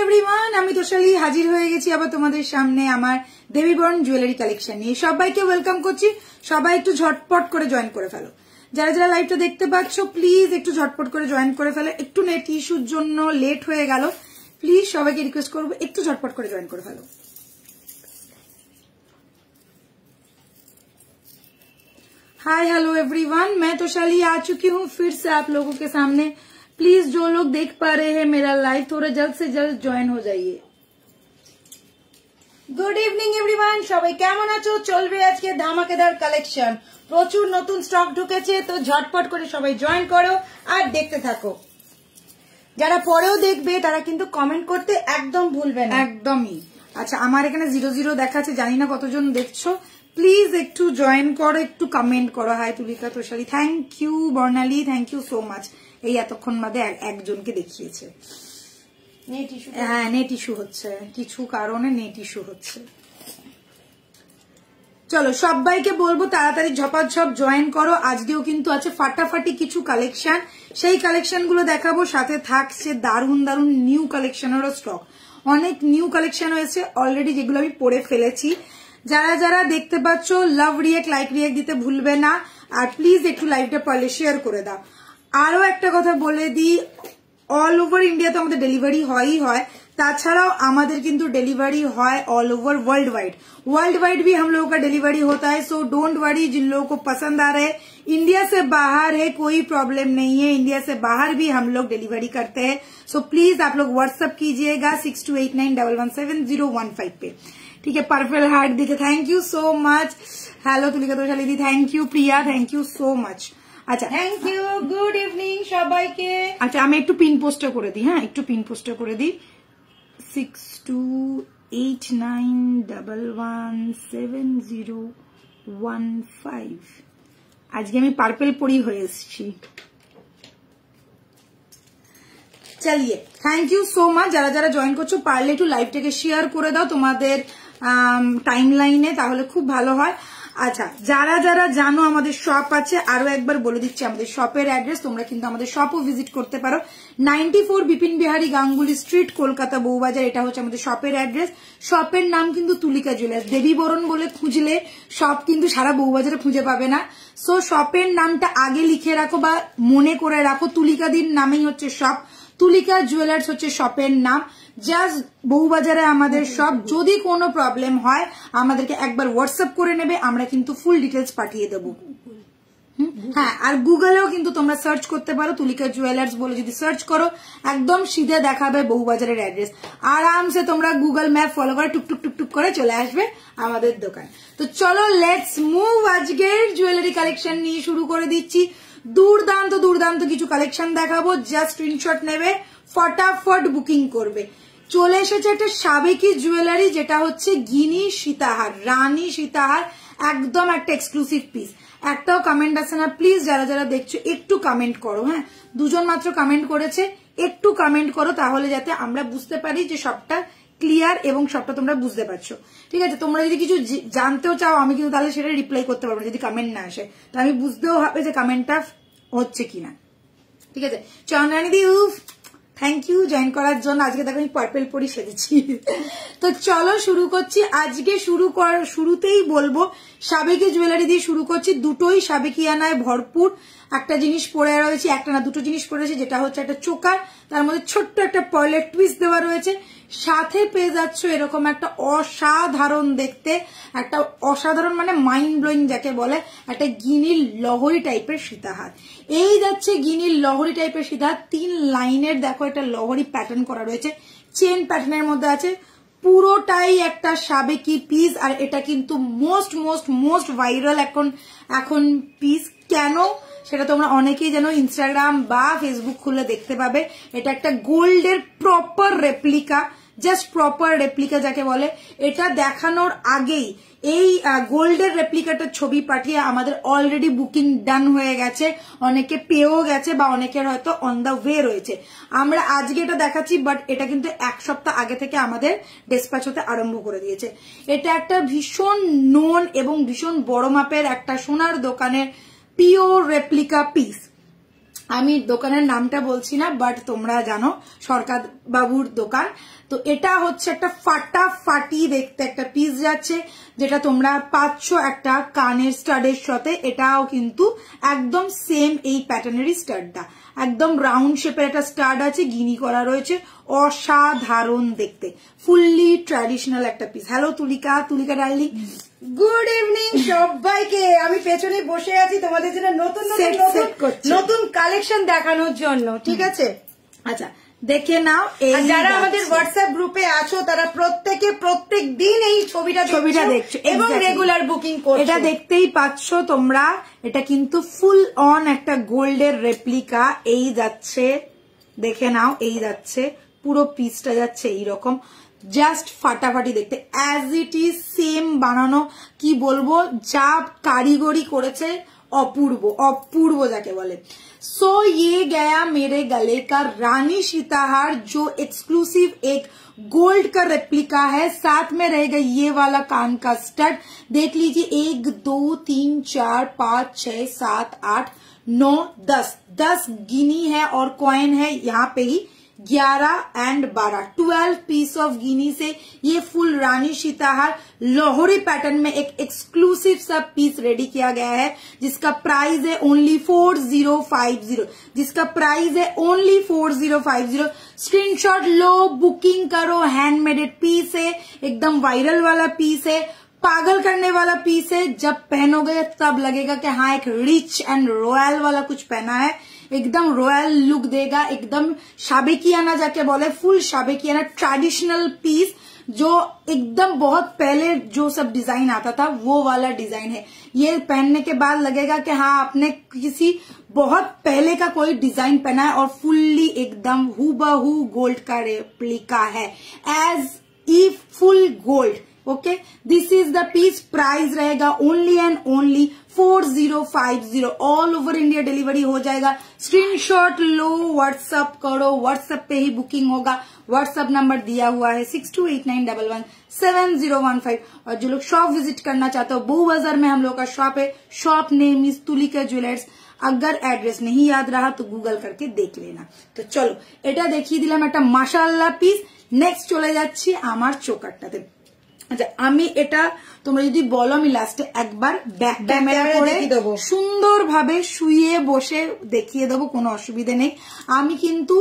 Everyone, আমি তোষালি হাজির হয়ে গেছি আবার তোমাদের সামনে আমার দেবীবরণ জুয়েলারি কালেকশন নিয়ে। সবাইকে ওয়েলকাম করছি। সবাই একটু ঝটপট করে জয়েন করে ফেলো। যারা যারা লাইভটা দেখতে পাচ্ছ প্লিজ একটু ঝটপট করে জয়েন করে ফেলো। একটু নেট ইস্যুর জন্য লেট হয়ে গেল, প্লিজ সবাইকে রিকোয়েস্ট করবো একটু ঝটপট করে জয়েন করে ফেলো। हाय हेलो एवरीवन, मैं तोषाली आ चुकी हूँ फिर से आप लोगों के सामने। प्लीज जो लोग देख पा रहे हैं मेरा लाइव थोड़ा जल्द से जल्द ज्वाइन हो जाइए। गुड इवनिंग एवरीवन, সবাই কেমন আছো? চলবে আজকে ধামাকেদার কালেকশন, প্রচুর নতুন স্টক ঢুকেছে, তো ঝটপট করে সবাই জয়েন করো আর দেখতে থাকো। যারা পরেও দেখবে তারা কিন্তু কমেন্ট করতে একদম ভুলবে না, একদমই। আচ্ছা, আমার এখানে 00 দেখাচ্ছে, জানি না কতজন দেখছো। প্লিজ একটু জয়েন করো, একটু কমেন্ট করো। Hi Tulika Toshali, thank you. Barnali, thank you so much. এই এতক্ষণ বাদে একজনকে দেখিয়েছে। হ্যাঁ, নেট ইস্যু হচ্ছে, কিছু কারণে নেট ইস্যু হচ্ছে। চলো সবাইকে বলবো তাড়াতাড়ি ঝপাঝপ জয়েন করো। আজকেও কিন্তু আছে ফাটাফাটি কিছু কালেকশন, সেই কালেকশন গুলো দেখাবো। সাথে থাকছে দারুন দারুন নিউ কালেকশনেরও স্টক। অনেক নিউ কালেকশন হয়েছে অলরেডি, যেগুলো আমি পরে ফেলেছি। যারা যারা দেখতে পাচ্ছ লাভ রিয়েক্ট, লাইক রিয়েক্ট দিতে ভুলবে না। আর প্লিজ একটু লাইভটা পারলে শেয়ার করে দাও। আরো একটা কথা বলে দিই, অল ওভার ইন্ডিয়া তো আমাদের ডেলিভারি হয়ই হয়, তাছাড়াও আমাদের কিন্তু डेलीवरी है ऑल ओवर वर्ल्ड वाइड भी हम लोगों का डिलीवरी होता है। सो डोंट वरी, जिन लोगों को पसंद आ रहे हैं, इंडिया से बाहर है कोई प्रॉब्लम नहीं है, इंडिया से बाहर भी हम लोग डिलीवरी करते हैं। सो प्लीज आप लोग व्हाट्सअप कीजिएगा 6289117015 पे, ठीक है। पर्पल हार्ट दिखे, thank you so much. Hello Tulika Toshali di, thank you. Priya, thank you so much. আচ্ছা, থ্যাংক ইউ। গুড ইভিনিং সবাইকে। আচ্ছা, আমি একটু পিন পোস্টটা করে দিই। হ্যাঁ, একটু পিন পোস্টটা করে দিই। 6289117015। আজকে আমি পার্পল পরি হয়ে এসেছি। চলিয়ে, থ্যাংক ইউ সো মাচ। যারা যারা জয়েন করছো পারলে একটু লাইভটাকে শেয়ার করে দাও তোমাদের টাইম লাইনে, তাহলে খুব ভালো হয়। আচ্ছা, যারা যারা জানো আমাদের শপ আছে, আরো একবার বলে দিচ্ছি আমাদের শপের অ্যাড্রেস। তোমরা কিন্তু আমাদের শপও ভিজিট করতে পারো। 94 বিপিন বিহারী গাঙ্গুলি স্ট্রিট, কলকাতা বউবাজার। এটা হচ্ছে আমাদের শপের অ্যাড্রেস। শপের নাম কিন্তু তুলিকা জুয়েলার্স। দেবীবরণ বলে খুঁজলে শপ কিন্তু সারা বউবাজারে খুঁজে পাবে না। সো শপের নামটা আগে লিখে রাখো বা মনে করে রাখো, তুলিকাদির নামেই হচ্ছে শপ। তুলিকা জুয়েলার্স হচ্ছে শপের নাম। জাস্ট বউবাজারে আমাদের শপ। যদি কোনো প্রবলেম হয় আমাদেরকে একবার হোয়াটসঅ্যাপ করে নেবে, আমরা কিন্তু ফুল ডিটেলস পাঠিয়ে দেবো। হ্যাঁ, আর গুগলেও কিন্তু তোমরা সার্চ করতে পারো, তুলিকা জুয়েলার্স বলে যদি সার্চ করো একদম সিধে দেখাবে বউবাজারের অ্যাড্রেস। আরামসে তোমরা গুগল ম্যাপ ফলো করে টুকটুক টুকটুক করে চলে আসবে আমাদের দোকান। তো চলো লেটস মুভ। আজকের জুয়েলারি কালেকশন নিয়ে শুরু করে দিচ্ছি। দুর্দান্ত দুর্দান্ত কিছু কালেকশন দেখাবো, জাস্ট স্ক্রিনশট নেবে, ফটাফট বুকিং করবে। চলে এসেছে একটা সাবেকি জুয়েলারি, যেটা হচ্ছে গিনি সীতাহার, রানী সীতাহার, একদম একটা এক্সক্লুসিভ পিস। একটাও কমেন্ট আছে না, প্লিজ যারা যারা দেখছো একটু কমেন্ট করো। হ্যাঁ, দুজন মাত্র কমেন্ট করেছে, একটু কমেন্ট করো, তাহলে যাতে আমরা বুঝতে পারি যে সবটা ক্লিয়ার এবং সবটা তোমরা বুঝতে পারছো। ঠিক আছে, তোমরা যদি কিছু জানতেও চাও আমি কিন্তু তাহলে সেটা রিপ্লাই করতে পারবো না যদি কমেন্ট না আসে, তো আমি বুঝতেও হবে যে কমেন্টটা হচ্ছে কিনা। ঠিক আছে, চন্দ্রানী দি উফ, থ্যাংক ইউ জয়েন করার জন্য। আজকে দেখো আমি পার্পল পরি সেজেছি। তো চলো শুরু করছি। আজকে শুরুতেই বলবো সাবেকি জুয়েলারি দিয়ে শুরু করছি। দুটোই সাবেকিয়ানায় ভরপুর। একটা জিনিস পরে রয়েছে, একটা না দুটো জিনিস পরে রয়েছে, যেটা হচ্ছে একটা চোকার, তার মধ্যে ছোট্ট একটা পার্লের টুইস্ট দেওয়া রয়েছে। সাথে পেয়ে যাচ্ছ এরকম একটা অসাধারণ দেখতে, একটা অসাধারণ মানে মাইন্ড ব্লোয়িং যাকে বলে, একটা গিনির লহরি টাইপের সীতাহার। এই যাচ্ছে গিনির লহরি টাইপের সীতাহার। 3 লাইনের দেখো একটা লহরি প্যাটার্ন করা রয়েছে, চেন প্যাটার্নের মধ্যে আছে। পুরোটাই একটা সাবেকি পিস, আর এটা কিন্তু মোস্ট মোস্ট মোস্ট ভাইরাল এখন পিস। কেন সেটা তোমরা অনেকেই জানো, ইনস্টাগ্রাম বা ফেসবুক খুলে দেখতে পাবে। এটা একটা গোল্ডের proper replica, just proper replica যাকে বলে। এটা দেখানোর আগেই এই গোল্ডের রেপ্লিকাটার ছবি পাঠিয়ে আমাদের অলরেডি বুকিং ডান হয়ে গেছে, অনেকে পেয়েও গেছে বা অনেকের হয়তো অন দা ওয়ে রয়েছে। আমরা আজকে এটা দেখাচ্ছি, বাট এটা কিন্তু 1 সপ্তাহ আগে থেকে আমাদের ডিসপ্যাচ হতে আরম্ভ করে দিয়েছে। এটা একটা ভীষণ নোন এবং ভীষণ বড় মাপের একটা সোনার দোকানের পিওর রেপ্লিকা পিস। আমি দোকানের নামটা বলছি না, বাট তোমরা জানো সরকার বাবুর দোকান। তো এটা হচ্ছে একটা ফাটাফাটি দেখতে একটা পিস যাচ্ছে, যেটা তোমরা পাচ্ছ একটা কানের স্টাডের সাথে। এটাও কিন্তু একদম সেম এই প্যাটার্নেরই স্টাডটা, একদম রাউন্ড শেপের একটা স্টাড আছে, গিনি করা রয়েছে, অসাধারণ দেখতে, ফুললি ট্র্যাডিশনাল একটা পিস। হ্যালো তুলিকা, তুলিকা ডার্লিং, গুড ইভিনিং সবাইকে। আমি পেছনে বসে আছি তোমাদের জন্য নতুন কালেকশন দেখানোর জন্য, ঠিক আছে? আচ্ছা দেখে নাও। যারা আমাদের হোয়াটসঅ্যাপ গ্রুপে আছো তারা প্রত্যেকে প্রত্যেক দিন এই ছবিটা দেখছো এবং রেগুলার বুকিং করছো। এটা দেখতেই পাচ্ছ তোমরা, এটা কিন্তু ফুল অন একটা গোল্ডের রেপ্লিকা। এই যাচ্ছে, দেখে নাও, এই যাচ্ছে, পুরো পিসটা যাচ্ছে এইরকম, জাস্ট ফাটাফাটি দেখতে, অ্যাজ ইট ইজ সেম বানানো। কি বলবো, যা কারিগরি করেছে अपूर्व, अपूर्व जाके बोले। सो ये गया मेरे गले का रानी सीताहार, जो एक्सक्लूसिव एक गोल्ड का रेप्लिका है, साथ में रहेगा ये वाला कान का स्टड। देख लीजिए, 1 2 3 4 5 6 7 8 9 10 गिनी है और कॉइन है यहाँ पे ही 11 एंड 12, 12 पीस ऑफ गिनी से ये फुल रानी सीताहार लाहौरी पैटर्न में एक एक्सक्लूसिव सा पीस रेडी किया गया है, जिसका प्राइस है ओनली 4050, जिसका प्राइस है ओनली 4050। स्क्रीनशॉट लो, बुकिंग करो। हैंडमेडेड पीस है, एकदम वायरल वाला पीस है, पागल करने वाला पीस है। जब पहनोगे तब लगेगा कि हाँ एक रिच एंड रॉयल वाला कुछ पहना है, एकदम रॉयल लुक देगा, एकदम शाबेकियाना जाके बोले, फुल शाबेकियाना ट्रेडिशनल पीस, जो एकदम बहुत पहले जो सब डिजाइन आता था वो वाला डिजाइन है। ये पहनने के बाद लगेगा कि हाँ आपने किसी बहुत पहले का कोई डिजाइन पहना है, और फुल्ली एकदम हूबहू गोल्ड का रेप्लिका है, as if full gold. Okay, this is the piece. Price रहेगा only and only 4050। All over India delivery हो जाएगा। स्क्रीनशॉट लो, व्हाट्सएप करो, व्हाट्सएप पे ही बुकिंग होगा। व्हाट्सएप नंबर दिया हुआ है 6289117015। और जो लोग शॉप विजिट करना चाहते हो, बहु बाजार में हम लोग का शॉप है, shop name is Tulika jewellers. अगर एड्रेस नहीं याद रहा तो गूगल करके देख लेना। तो चलो, এটা দেখিয়ে দিলাম একটা মাশাআল্লাহ পিস। নেক্সট চলে যাচ্ছি আমার চোকারটাতে। আচ্ছা, আমি এটা তোমরা যদি বলো আমি লাস্টে একবার ব্যাক ক্যামেরা করে সুন্দরভাবে শুয়ে বসে দেখিয়ে দেবো, কোনো অসুবিধা নেই। আমি কিন্তু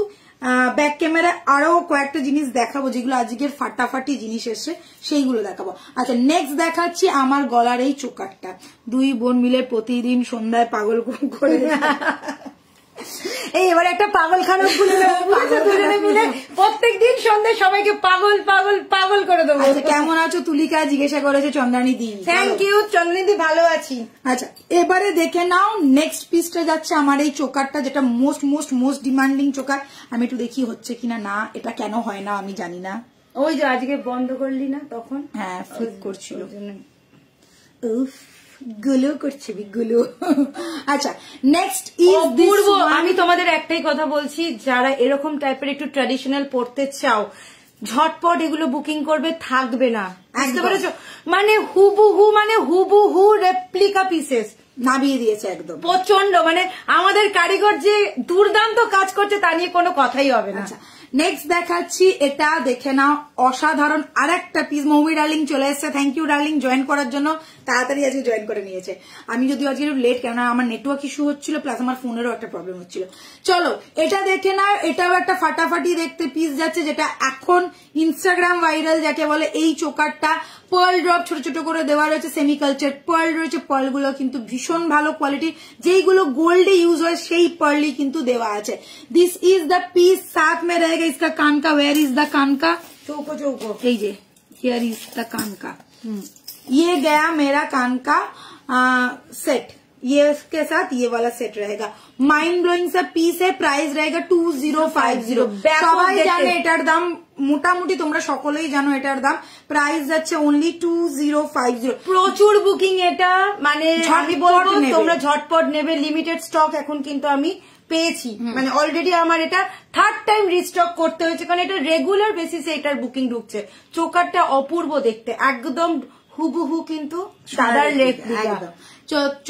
ব্যাক ক্যামেরায় আরো কয়েকটা জিনিস দেখাবো, যেগুলো আজকের ফাটাফাটি জিনিস এসে সেইগুলো দেখাবো। আচ্ছা, নেক্সট দেখাচ্ছি আমার গলার এই চোকারটা। দুই বোন মিলে প্রতিদিন সন্ধ্যায় পাগল করে এই এবার একটা পাগলখানা খুলে দেবো, দুজনে মিলে প্রত্যেকদিন সন্ধ্যায় সবাইকে পাগল পাগল পাগল করে দেবো। কেমন আছো তুলিকা জিজ্ঞাসা করেছে চন্দ্রানী দি। থ্যাংক ইউ চন্দ্রানী দি, ভালো আছি। আচ্ছা, এবারে দেখে নাও নেক্সট পিসটা যাচ্ছে আমার এই চোকারটা, যেটা most most most demanding choker. আমি একটু দেখি হচ্ছে কিনা। না, এটা কেন হয় না আমি জানি না। ওই যে আজকে বন্ধ করলি না তখন, হ্যাঁ ফ্লিপ করছিল। উফ, গুলো করছে গুলো। আচ্ছা, নেক্সট ইজ পূর্ব। আমি তোমাদের একটাই কথা বলছি, যারা এরকম টাইপের একটু ট্র্যাডিশনাল পড়তে চাও, ঝটপট এগুলো বুকিং করবে, থাকবে না, বুঝতে পেরেছো? মানে হুবহু রেপ্লিকা পিসেস নামিয়ে দিয়েছে একদম প্রচন্ড। মানে আমাদের কারিগর যে দুর্দান্ত কাজ করছে তা নিয়ে কোনো কথাই হবে না। নেক্সট দেখাচ্ছি, এটা দেখে নাও, অসাধারণ আর একটা পিস। মৌমি ডার্লিং চলে এসছে, থ্যাংক ইউ ডার্লিং জয়েন করার জন্য, তাড়াতাড়ি আজকে জয়েন করে নিয়েছে। আমি যদিও আজকে একটু লেট, কেননা আমার নেটওয়ার্ক ইস্যু হচ্ছিল, প্লাস আমার ফোনেরও একটা প্রবলেম হচ্ছিল। চলো, এটা দেখে নাও, এটাও একটা ফাটাফাটি দেখতে পিস যাচ্ছে, যেটা এখন ইনস্টাগ্রাম ভাইরাল যাকে বলে। এই চোকারটা পার্ল ড্রপ ছোট ছোট করে দেওয়া রয়েছে, সেমি কালচার পার্ল রয়েছে। পার্ল গুলো কিন্তু ভীষণ ভালো কোয়ালিটি, যেইগুলো গোল্ডে ইউজ হয় সেই পার্লই কিন্তু দেওয়া আছে। दिस इज द पीस, साथ में रहेगा इसका कान का। वेयर इज द कान का? चौको चौको, हियर इज द कान का। ये गया मेरा कान का सेट, ये इसके साथ ये वाला सेट रहेगा। माइंड ब्लोइंग सा पीस है। प्राइस रहेगा 2050। সবাই জানে এটার দাম, মোটামুটি তোমরা সকলেই জানো এটার দাম। প্রাইস যাচ্ছে ওনলি 2050। প্রচুর বুকিং এটা, মানে আমি বলবো তোমরা ঝটপট নেবে। লিমিটেড স্টক এখন কিন্তু আমি পেয়েছি, মানে অলরেডি আমার এটা 3rd টাইম রিস্টক করতে হয়েছে, কারণ এটা রেগুলার বেসিসে এটার বুকিং ঢুকছে। চোকারটা অপূর্ব দেখতে, একদম হুবহু কিন্তু দাদার রেপ্লিকা।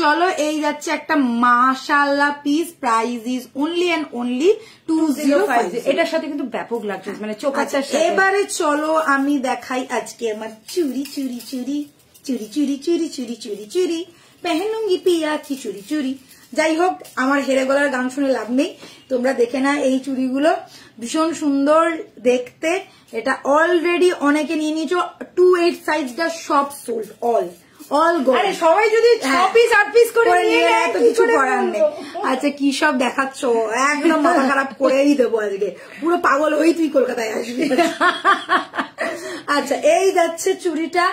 চলো এই যাচ্ছে একটা মাশাআল্লাহ piece, price is only and only 2050। এটার সাথে কিন্তু ব্যাপক লাগছে, মানে চোকাচার সাথে। এবারে চলো আমি দেখাই আজকে আমার চুরি চুরি চুরি চুরি চুরি চুরি চুরি চুরি চুরি পেহেনুঙ্গি পিয়া কি চুরি চুরি। যাই হোক, আমার হেরে গলার গান শুনে লাভ নেই, তোমরা দেখে না এই চুড়িগুলো ভীষণ সুন্দর দেখতে। এটা অলরেডি অনেকে নিয়ে নিয়েছো, 2-8 সাইজটা সব সোল্ড, অল গো। আরে সবাই যদি 6 পিস 8 পিস করে নিয়ে নেয় তো কিছু করার নেই। আচ্ছা কি সব দেখাচ্ছ, একদম মাথা খারাপ করেই দেবো আজকে, পুরো পাগল হই তুই কলকাতায় আসবি। আচ্ছা এই যাচ্ছে চুড়িটা,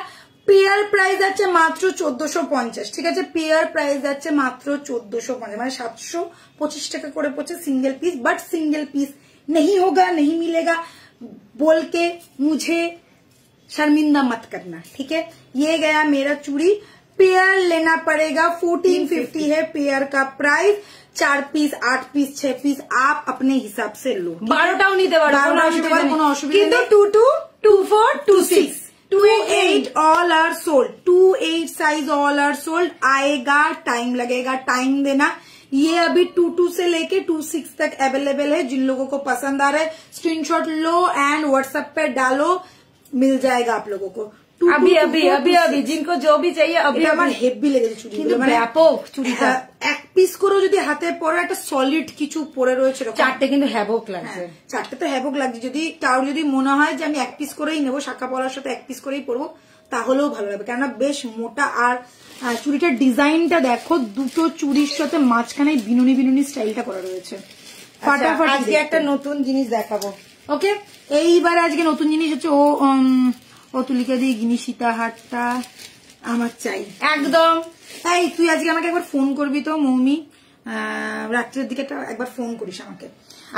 পেয়ার প্রাইস আছে মাত্র 1450, ঠিক আছে? পেয়ার প্রাইস আছে মাত্র 1450, মানে 725 টাকা করে পড়ছে single piece. But single piece नहीं होगा, नहीं मिलेगा बोल के मुझे शर्मिंदा मत करना, ठीक है? ये गया मेरा चूड़ी। पेयर लेना पड़ेगा, 1450 है पेयर का प्राइस। 4 पीस 8 पीस 6 पीस आप अपने हिसाब से लो, 12টাও নিতে পারো, কোনো অসুবিধা কিন্তু নেই। 22 24 26 28 all are sold, 28 size all are sold. आएगा, टाइम लगेगा, टाइम देना। ये अभी 22 से लेके 26 तक अवेलेबल है। जिन लोगों को पसंद आ रहा है स्क्रीनशॉट लो एंड व्हाट्सएप पे डालो, मिल जाएगा आप लोगों को। अभी अभी अभी अभी जिनको जो भी चाहिए अभी আমার হেভি লেগেছে চুড়ি, কিন্তু ব্যাপক চুড়িটা। এক পিস করেও যদি হাতে পরে একটা সলিড কিছু পরে রয়েছে, চারটে কিন্তু হ্যাভক লাগছে। চারটে তো হ্যাভক লাগছে। যদি কারোর যদি মনে হয় যে আমি এক পিস করেই নেবো, শাখা পরার সাথে এক পিস করেই পরবো, তাহলেও ভালো লাগবে, কেননা বেশ মোটা। আর চুড়িটার ডিজাইনটা দেখো, দুটো চুড়ির সাথে মাঝখানে বিনুনি বিনুনি স্টাইলটা করা রয়েছে। ফাটাফাটি। আজকে একটা নতুন জিনিস দেখাবো, ওকে? এইবার আজকে নতুন জিনিস হচ্ছে ও তুলিকা দিয়ে গিনি সীতাহারটা আমার চাই একদম। এই তুই আজকে আমাকে একবার ফোন করবি তো মৌমি, রাত্রের দিকে একবার ফোন করিস আমাকে।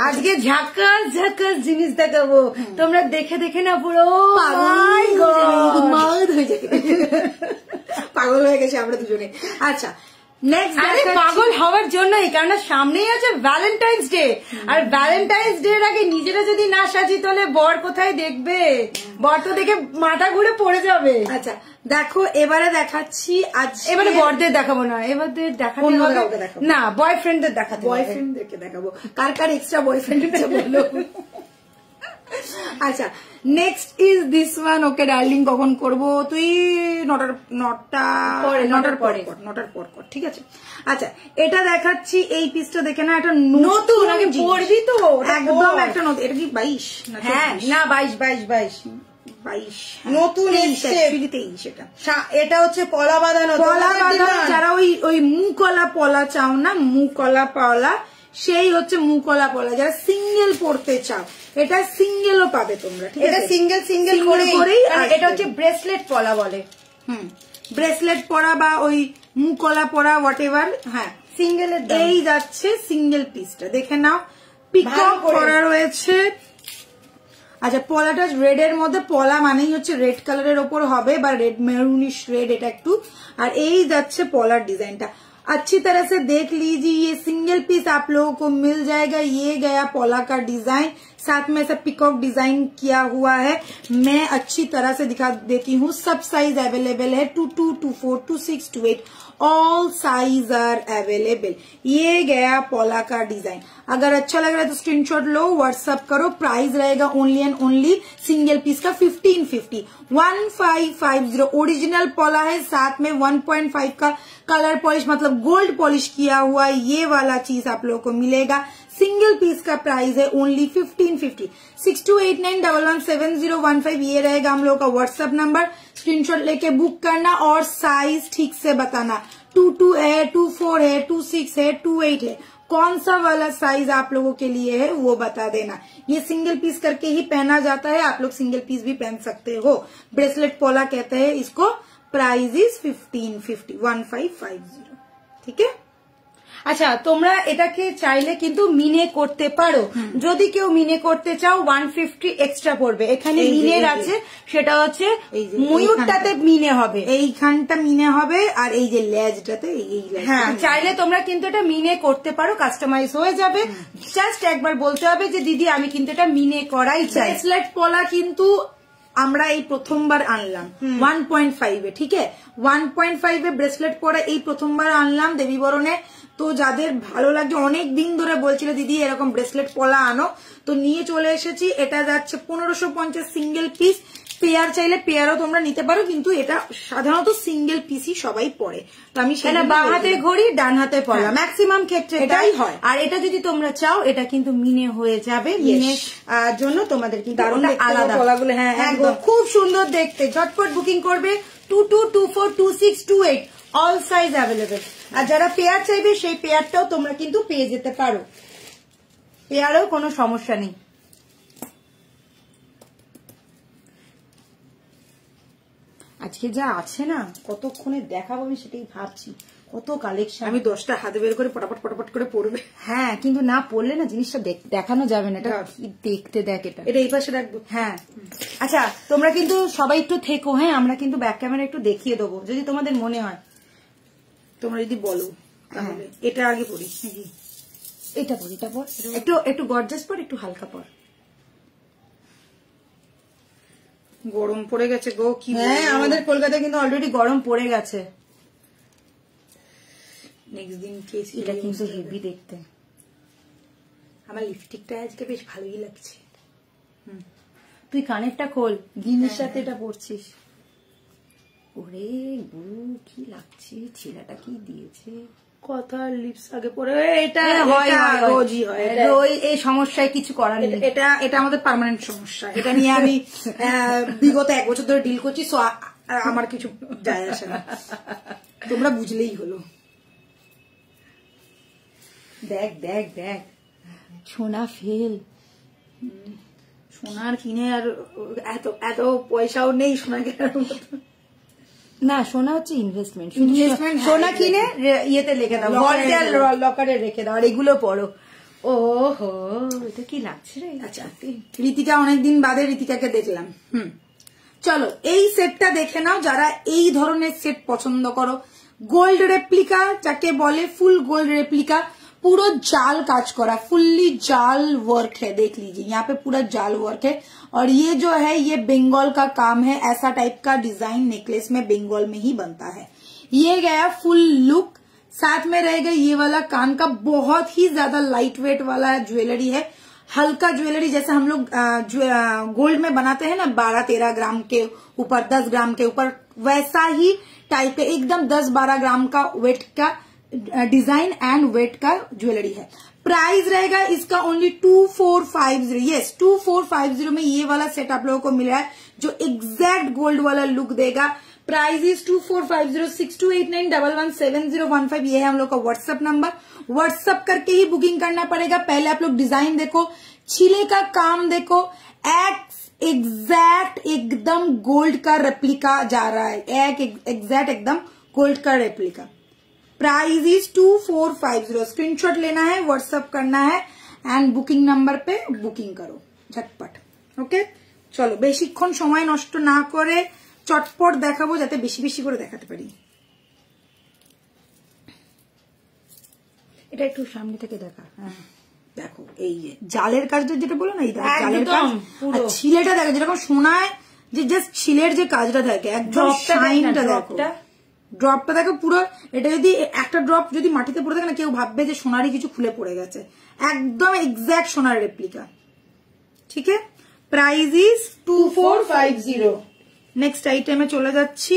আজকে ঝাকাস ঝাকাস জিনিস দেখাবো, তোমরা দেখে দেখে না পুরো পাগল হয়ে গেছে আমরা দুজনে। আচ্ছা নেক্সট, আরে পাগল হওয়ার জন্যই, কারণ সামনেই আছে ভ্যালেন্টাইন্স ডে, আর ভ্যালেন্টাইন্স ডে এর আগে নিজেরা যদি না সাজি তাহলে বর কোথায় দেখবে? বর তো দেখে মাথা ঘুরে পড়ে যাবে। আচ্ছা দেখো এবারে দেখাচ্ছি, এবারে বরদের দেখাবো না, এবারে দেখাবো না, বয়ফ্রেন্ডদের দেখাবো, বয়ফ্রেন্ডদেরকে দেখাবো। কার কার এক্সট্রা বয়ফ্রেন্ড আছে বলো। আচ্ছা next is this one. Okay darling, কখন করবো? তুই নটার পর কর, ঠিক আছে? আচ্ছা এটা দেখাচ্ছি, এই পিসটা দেখে না, একটা নতুন আগে পড়বি তো, একদম একটা নতুন। এটা কি 22? হ্যাঁ না 22 নতুন সেটা। এটা হচ্ছে পলা বাঁধানো, যারা ওই মুকলা পলা চাও না, মুকলা পলা, সেই হচ্ছে মুকলা পলা। যারা সিঙ্গেল পড়তে চাও, এটা সিঙ্গেলও পাবে তোমরা, ঠিক আছে? এটা সিঙ্গেল করেই। এটা হচ্ছে ব্রেসলেট পলা বলে, ব্রেসলেট পরা বা ওই মুকলা পরা হোয়াট এভার। হ্যাঁ সিঙ্গেল। এই যাচ্ছে সিঙ্গেল পিসটা, দেখে নাও, পিকক করা রয়েছে। আচ্ছা পলাটা রেড এর মধ্যে, পলা মানেই হচ্ছে রেড কালারের ওপর হবে, বা রেড মেরুনিশ রেড এটা একটু। আর এই যাচ্ছে পলার ডিজাইনটা, अच्छी तरह से देख लीजिए। ये सिंगल पीस आप लोगों को मिल जाएगा। ये गया पोला का डिजाइन, साथ में ऐसा पिकॉक डिजाइन किया हुआ है। मैं अच्छी तरह से दिखा देती हूँ। सब साइज अवेलेबल है, 22, 24, 26, 28 ऑल साइज आर अवेलेबल। ये गया पोला का डिजाइन। अगर अच्छा लग रहा है तो स्क्रीनशॉट लो, व्हाट्सएप करो। प्राइस रहेगा only and only single piece का 1550, 1550। ओरिजिनल पोला है, साथ में 1.5 का कलर पॉलिश मतलब गोल्ड पॉलिश किया हुआ ये वाला चीज आप लोगों को मिलेगा। सिंगल पीस का प्राइस है ओनली 1550। 6289117015 ये रहेगा हम लोगों का व्हाट्सएप नंबर। स्क्रीनशॉट लेके बुक करना और साइज ठीक से बताना, 22 है, 24 है, 26 है, 28 है, कौन सा वाला साइज आप लोगों के लिए है वो बता देना। ये सिंगल पीस करके ही पहना जाता है, आप लोग सिंगल पीस भी पहन सकते हो। ब्रेसलेट पोला कहते हैं इसको। प्राइस इज 1550, 1550, ठीक है? আচ্ছা তোমরা এটাকে চাইলে কিন্তু মিনে করতে পারো। যদি কেউ মিনে করতে চাও 150 এক্সট্রা পড়বে। এখানে মিনের আছে, সেটা হচ্ছে ময়ূরটাতে মিনে হবে, এইখানটা মিনে হবে, আর এই যে লেজটাতে হ্যাঁ চাইলে তোমরা কিন্তু এটা মিনে করতে পারো, কাস্টমাইজ হয়ে যাবে। জাস্ট একবার বলতে হবে যে দিদি আমি কিন্তু এটা মিনে করাই চাই। ব্রেসলেট পলা কিন্তু আমরা এই প্রথমবার আনলাম 1.5 ঠিক আছে, 1.5 ব্রেসলেট পরে এই প্রথমবার আনলাম দেবী বরণে। তো যাদের ভালো লাগছে, অনেক দিন ধরে বলছিল দিদি এরকম ব্রেসলেট পলা আনো, তো নিয়ে চলে এসেছি। এটা যাচ্ছে 1550 সিঙ্গেল পিস। পেয়ার চাইলে পেয়ারও তোমরা নিতে পারো, কিন্তু এটা সাধারণত সিঙ্গেল পিসই সবাই পরে। তো আমি সেটা বা হাতে ঘড়ি ডান হাতে পলা ম্যাক্সিমাম ক্ষেত্রে এটাই হয়। আর এটা যদি তোমরা চাও এটা কিন্তু মিনে হয়ে যাবে, মিনের জন্য তোমাদের কিন্তু আলাদা পলাগুলো। হ্যাঁ একদম খুব সুন্দর দেখতে। ঝটপট বুকিং করবে 22242628, অল সাইজ অ্যাভেলেবেল। আর যারা পেয়ার চাইবে সেই পেয়ারটাও তোমরা কিন্তু পেয়ে যেতে পারো, পেয়ারেও কোনো সমস্যা নেই। আজকে যা আছে না, কতক্ষণে দেখাবো আমি সেটাই ভাবছি, কত কালেকশন। আমি 10টা হাতে বের করে পটাপট পটাপট করে পড়বে। হ্যাঁ, কিন্তু না পড়লে না জিনিসটা দেখানো যাবে না। এটা কি দেখতে, দেখ এটা এই পাশে রাখবো। হ্যাঁ আচ্ছা, তোমরা কিন্তু সবাই একটু থেকো। হ্যাঁ, আমরা কিন্তু ব্যাক ক্যামেরা একটু দেখিয়ে দেবো যদি তোমাদের মনে হয়, তোমরা যদি বলো তাহলে। এটা আগে পড়ি, এটা পর, এটা পর, একটু একটু গর্জাস পর, একটু হালকা পর। গরম পড়ে গেছে গো, কি। হ্যাঁ, আমাদের কলকাতায় কিন্তু অলরেডি গরম পড়ে গেছে। নেক্সট দিন এটা কিন্তু হেভি দেখতে। আমার লিপস্টিকটা আজকে বেশ ভালোই লাগছে। তুই কানেরটা খোল, গিনির সাথে এটা পরছিস। ওরে গুরু, কি লাগছে, ছেলেটা কি দিয়েছে। কথা লিপস আগে পরে এটা রোজই হয়, এই সমস্যায় কিছু করার নেই। এটা আমাদের পার্মানেন্ট সমস্যা। এটা নিয়ে আমি বিগত 1 বছর ধরে ডিল করছি, সো আমার কিছু যায় আসে না, তোমরা বুঝলেই হলো। দেখ দেখ দেখ, সোনা ফেল। সোনার কিনে আর এত এত পয়সাও নেই সোনা কেনার মতো। না, সোনা হচ্ছে ইনভেস্টমেন্ট। সোনা কিনে ইয়েতে রেখে দাও, লকারে রেখে দাও, আর এগুলো পড়ো। ও হো, এটা কি লাগছে রে। আচ্ছা, রীতিকা অনেকদিন বাদে রীতিকাকে দেখলাম। চলো এই সেটটা দেখে নাও যারা এই ধরনের সেট পছন্দ করো। গোল্ড রেপ্লিকা যাকে বলে, ফুল गोल्ड रेप्लिका, पूरा जाल काज करा, फुल्ली जाल वर्क है। देख लीजिए यहाँ पे पूरा जाल वर्क है, और ये जो है ये बंगाल का काम है। ऐसा टाइप का डिजाइन नेकलेस में बंगाल में ही बनता है। ये गया फुल लुक, साथ में रहेगा ये वाला कान का बहुत ही ज्यादा लाइट वेट वाला ज्वेलरी है। हल्का ज्वेलरी जैसे हम लोग गोल्ड में बनाते हैं ना, 12-13 ग्राम के ऊपर, 10 ग्राम के ऊपर, वैसा ही टाइप है। एकदम 10-12 ग्राम का वेट का डिजाइन एंड वेट का ज्वेलरी है। प्राइस रहेगा इसका ओनली 2450। यस, 2450 में ये वाला सेट आप लोगों को मिल रहा है, जो एग्जैक्ट गोल्ड वाला लुक देगा। Price is 2450। 6289117015 ये है हम लोग का व्हाट्सएप नंबर। व्हाट्सएप करके ही बुकिंग करना पड़ेगा। पहले आप लोग डिजाइन देखो, छिले का काम देखो, एग्जैक्ट एकदम गोल्ड का रेप्लिका जा रहा है, एग्जैक्ट एकदम गोल्ड का रेप्लिका। Price is 2450। स्क्रीनशॉट लेना है, व्हाट्सएप करना है, एंड बुकिंग नंबर पे बुकिंग करो झटपट। ओके, चलो বেশিক্ষণ সময় নষ্ট না করে চটপট দেখাবো, যাতে বেশি বেশি করে দেখাতে পারি। এটা একটু সামনে থেকে দেখা। হ্যাঁ দেখো, এই যে জালের কাজটা যেটা বলো না, এই জালের কাজ, আর ছিলেটা দেখো যেরকম সোনায় যে জাস্ট ছিলের যে কাজটা থাকে, একদম শাইনটা দেখো, ড্রপটা দেখো পুরো। এটা যদি একটা ড্রপ যদি মাটিতে পড়ে থাকে না, কেউ ভাববে যে সোনারই কিছু খুলে পড়ে গেছে। একদম এক্সাক্ট সোনার রেপ্লিকা। ঠিক আছে, প্রাইস ইজ 2450। নেক্সট আইটেমে চলে যাচ্ছি।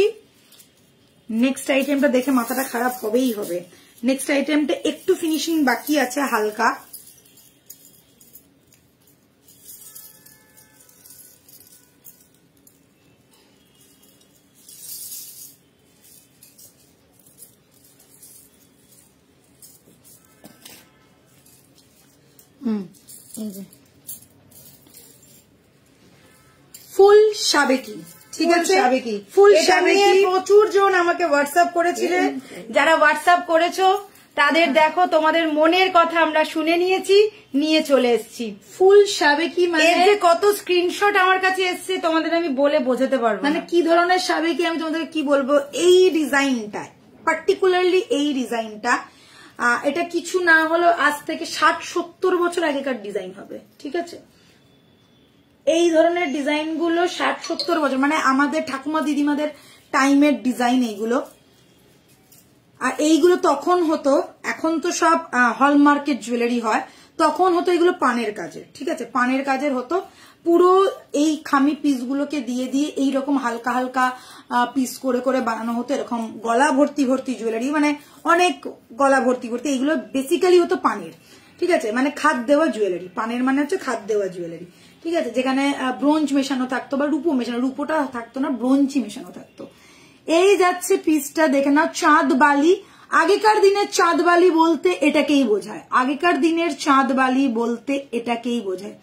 নেক্সট আইটেমটা দেখে মাথাটা খারাপ হবেই হবে। নেক্সট আইটেমটা একটু ফিনিশিং বাকি আছে, হালকা। ফুল সাবেকি, ঠিক আছে, ফুল সাবেকি। প্রচুর জন আমাকে হোয়াটসঅ্যাপ করেছিলেন, যারা হোয়াটসঅ্যাপ করেছো তাদের দেখো, তোমাদের মনের কথা আমরা শুনে নিয়েছি, নিয়ে চলে এসেছি। ফুল সাবেকি মানে যে কত স্ক্রিনশট আমার কাছে এসছে তোমাদের আমি বলে বোঝাতে পারবো মানে কি ধরনের সাবেকি আমি তোমাদের কি বলবো। এই ডিজাইনটা পার্টিকুলারলি, এই ডিজাইনটা এটা কিছু না হলো আজ থেকে 60-70 বছর আগেকার ডিজাইন হবে। ঠিক আছে, এই ধরনের ডিজাইন গুলো 60-70 বছর, মানে আমাদের ঠাকুমা দিদিমাদের টাইমের ডিজাইন এইগুলো। আর এইগুলো তখন হতো, এখন তো সব হলমার্কের জুয়েলারি হয়, তখন হতো এগুলো পানের কাজের, ঠিক আছে, পানের কাজের হতো। পুরো এই খামি পিসগুলোকে দিয়ে দিয়ে এইরকম হালকা হালকা পিস করে করে বানানো হতো, এরকম গলা ভর্তি ভর্তি জুয়েলারি, মানে অনেক গলা ভর্তি ভর্তি। এইগুলো বেসিক্যালি হতো পানের, ঠিক আছে, মানে খাদ দেওয়া জুয়েলারি। পানের মানে হচ্ছে খাদ দেওয়া জুয়েলারি, ঠিক আছে, যেখানে ব্রোঞ্জ মেশানো থাকতো বা রূপো মেশানো, রূপোটা থাকতো না, ব্রোঞ্জই মেশানো থাকতো। এই যাচ্ছে পিসটা, দেখে নাও, চাঁদ বালি। আগেকার দিনের চাঁদ বালি বলতে এটাকেই বোঝায়, আগেকার দিনের চাঁদ বালি বলতে এটাকেই বোঝায়।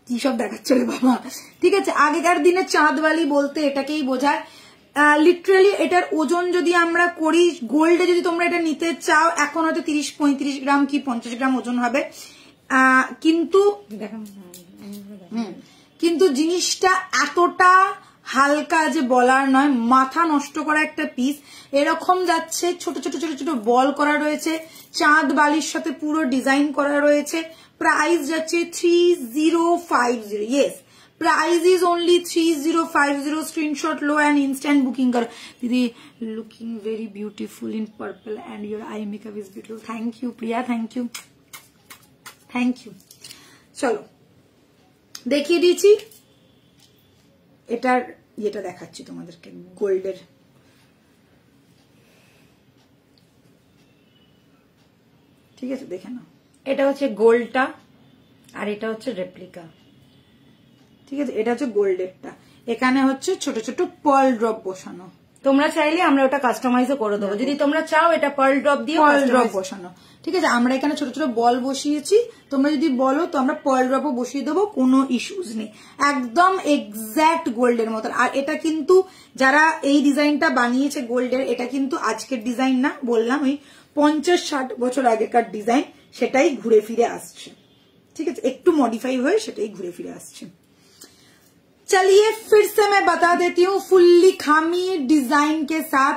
কি সব দেখাচ্ছ রে বাবা, ঠিক আছে, আগেকার দিনের চাঁদ বালি বলতে এটাকেই বোঝায়। লিটারালি এটার ওজন যদি আমরা করি, গোল্ডে যদি তোমরা এটা নিতে চাও, এখন হয়তো 30-35 গ্রাম কি 50 গ্রাম ওজন হবে, কিন্তু জিনিসটা এতটা হালকা যে বলার নয়, মাথা নষ্ট করা একটা পিস। এরকম যাচ্ছে, ছোট ছোট ছোট ছোট বল করা রয়েছে, চাঁদ বালির সাথে পুরো ডিজাইন করা রয়েছে। প্রাইস যাচ্ছে 3050। Yes, price is only 3050। Screenshot লো এন্ড ইনস্ট্যান্ট বুকিং করো। দিদি looking very beautiful in purple and your eye makeup is beautiful. Thank you Priya, thank you, thank you. চলো দেখিয়ে দিয়েছি, এটার যেটা দেখাচ্ছি তোমাদেরকে গোল্ডের। ঠিক আছে, দেখে নাও, এটা হচ্ছে গোল্ডটা আর এটা হচ্ছে রেপ্লিকা, ঠিক আছে, এটা হচ্ছে গোল্ডেরটা। এখানে হচ্ছে ছোট ছোট পার্ল ড্রপ বসানো। তোমরা চাইলে আমরা ওটা কাস্টমাইজও করে দেবো, যদি তোমরা চাও এটা পার্ল ড্রপ দিয়ে পার্ল ড্রপ বসানো, ঠিক আছে। আমরা এখানে ছোট ছোট বল বসিয়েছি, তোমরা যদি বলো তো আমরা পার্ল ড্রপও বসিয়ে দেবো, কোনো ইস্যুজ নেই, একদম এক্স্যাক্ট গোল্ডের মতন। আর এটা কিন্তু যারা এই ডিজাইনটা বানিয়েছে গোল্ডের, এটা কিন্তু আজকের ডিজাইন না, বললাম ওই 50-60 বছর আগেকার ডিজাইন, সেটাই ঘুরে ফিরে আসছে, ঠিক আছে, একটু মডিফাই হয়ে সেটাই ঘুরে ফিরে আসছে। चलिए फिर से मैं बता देती हूँ, फुल्ली खामी डिजाइन के साथ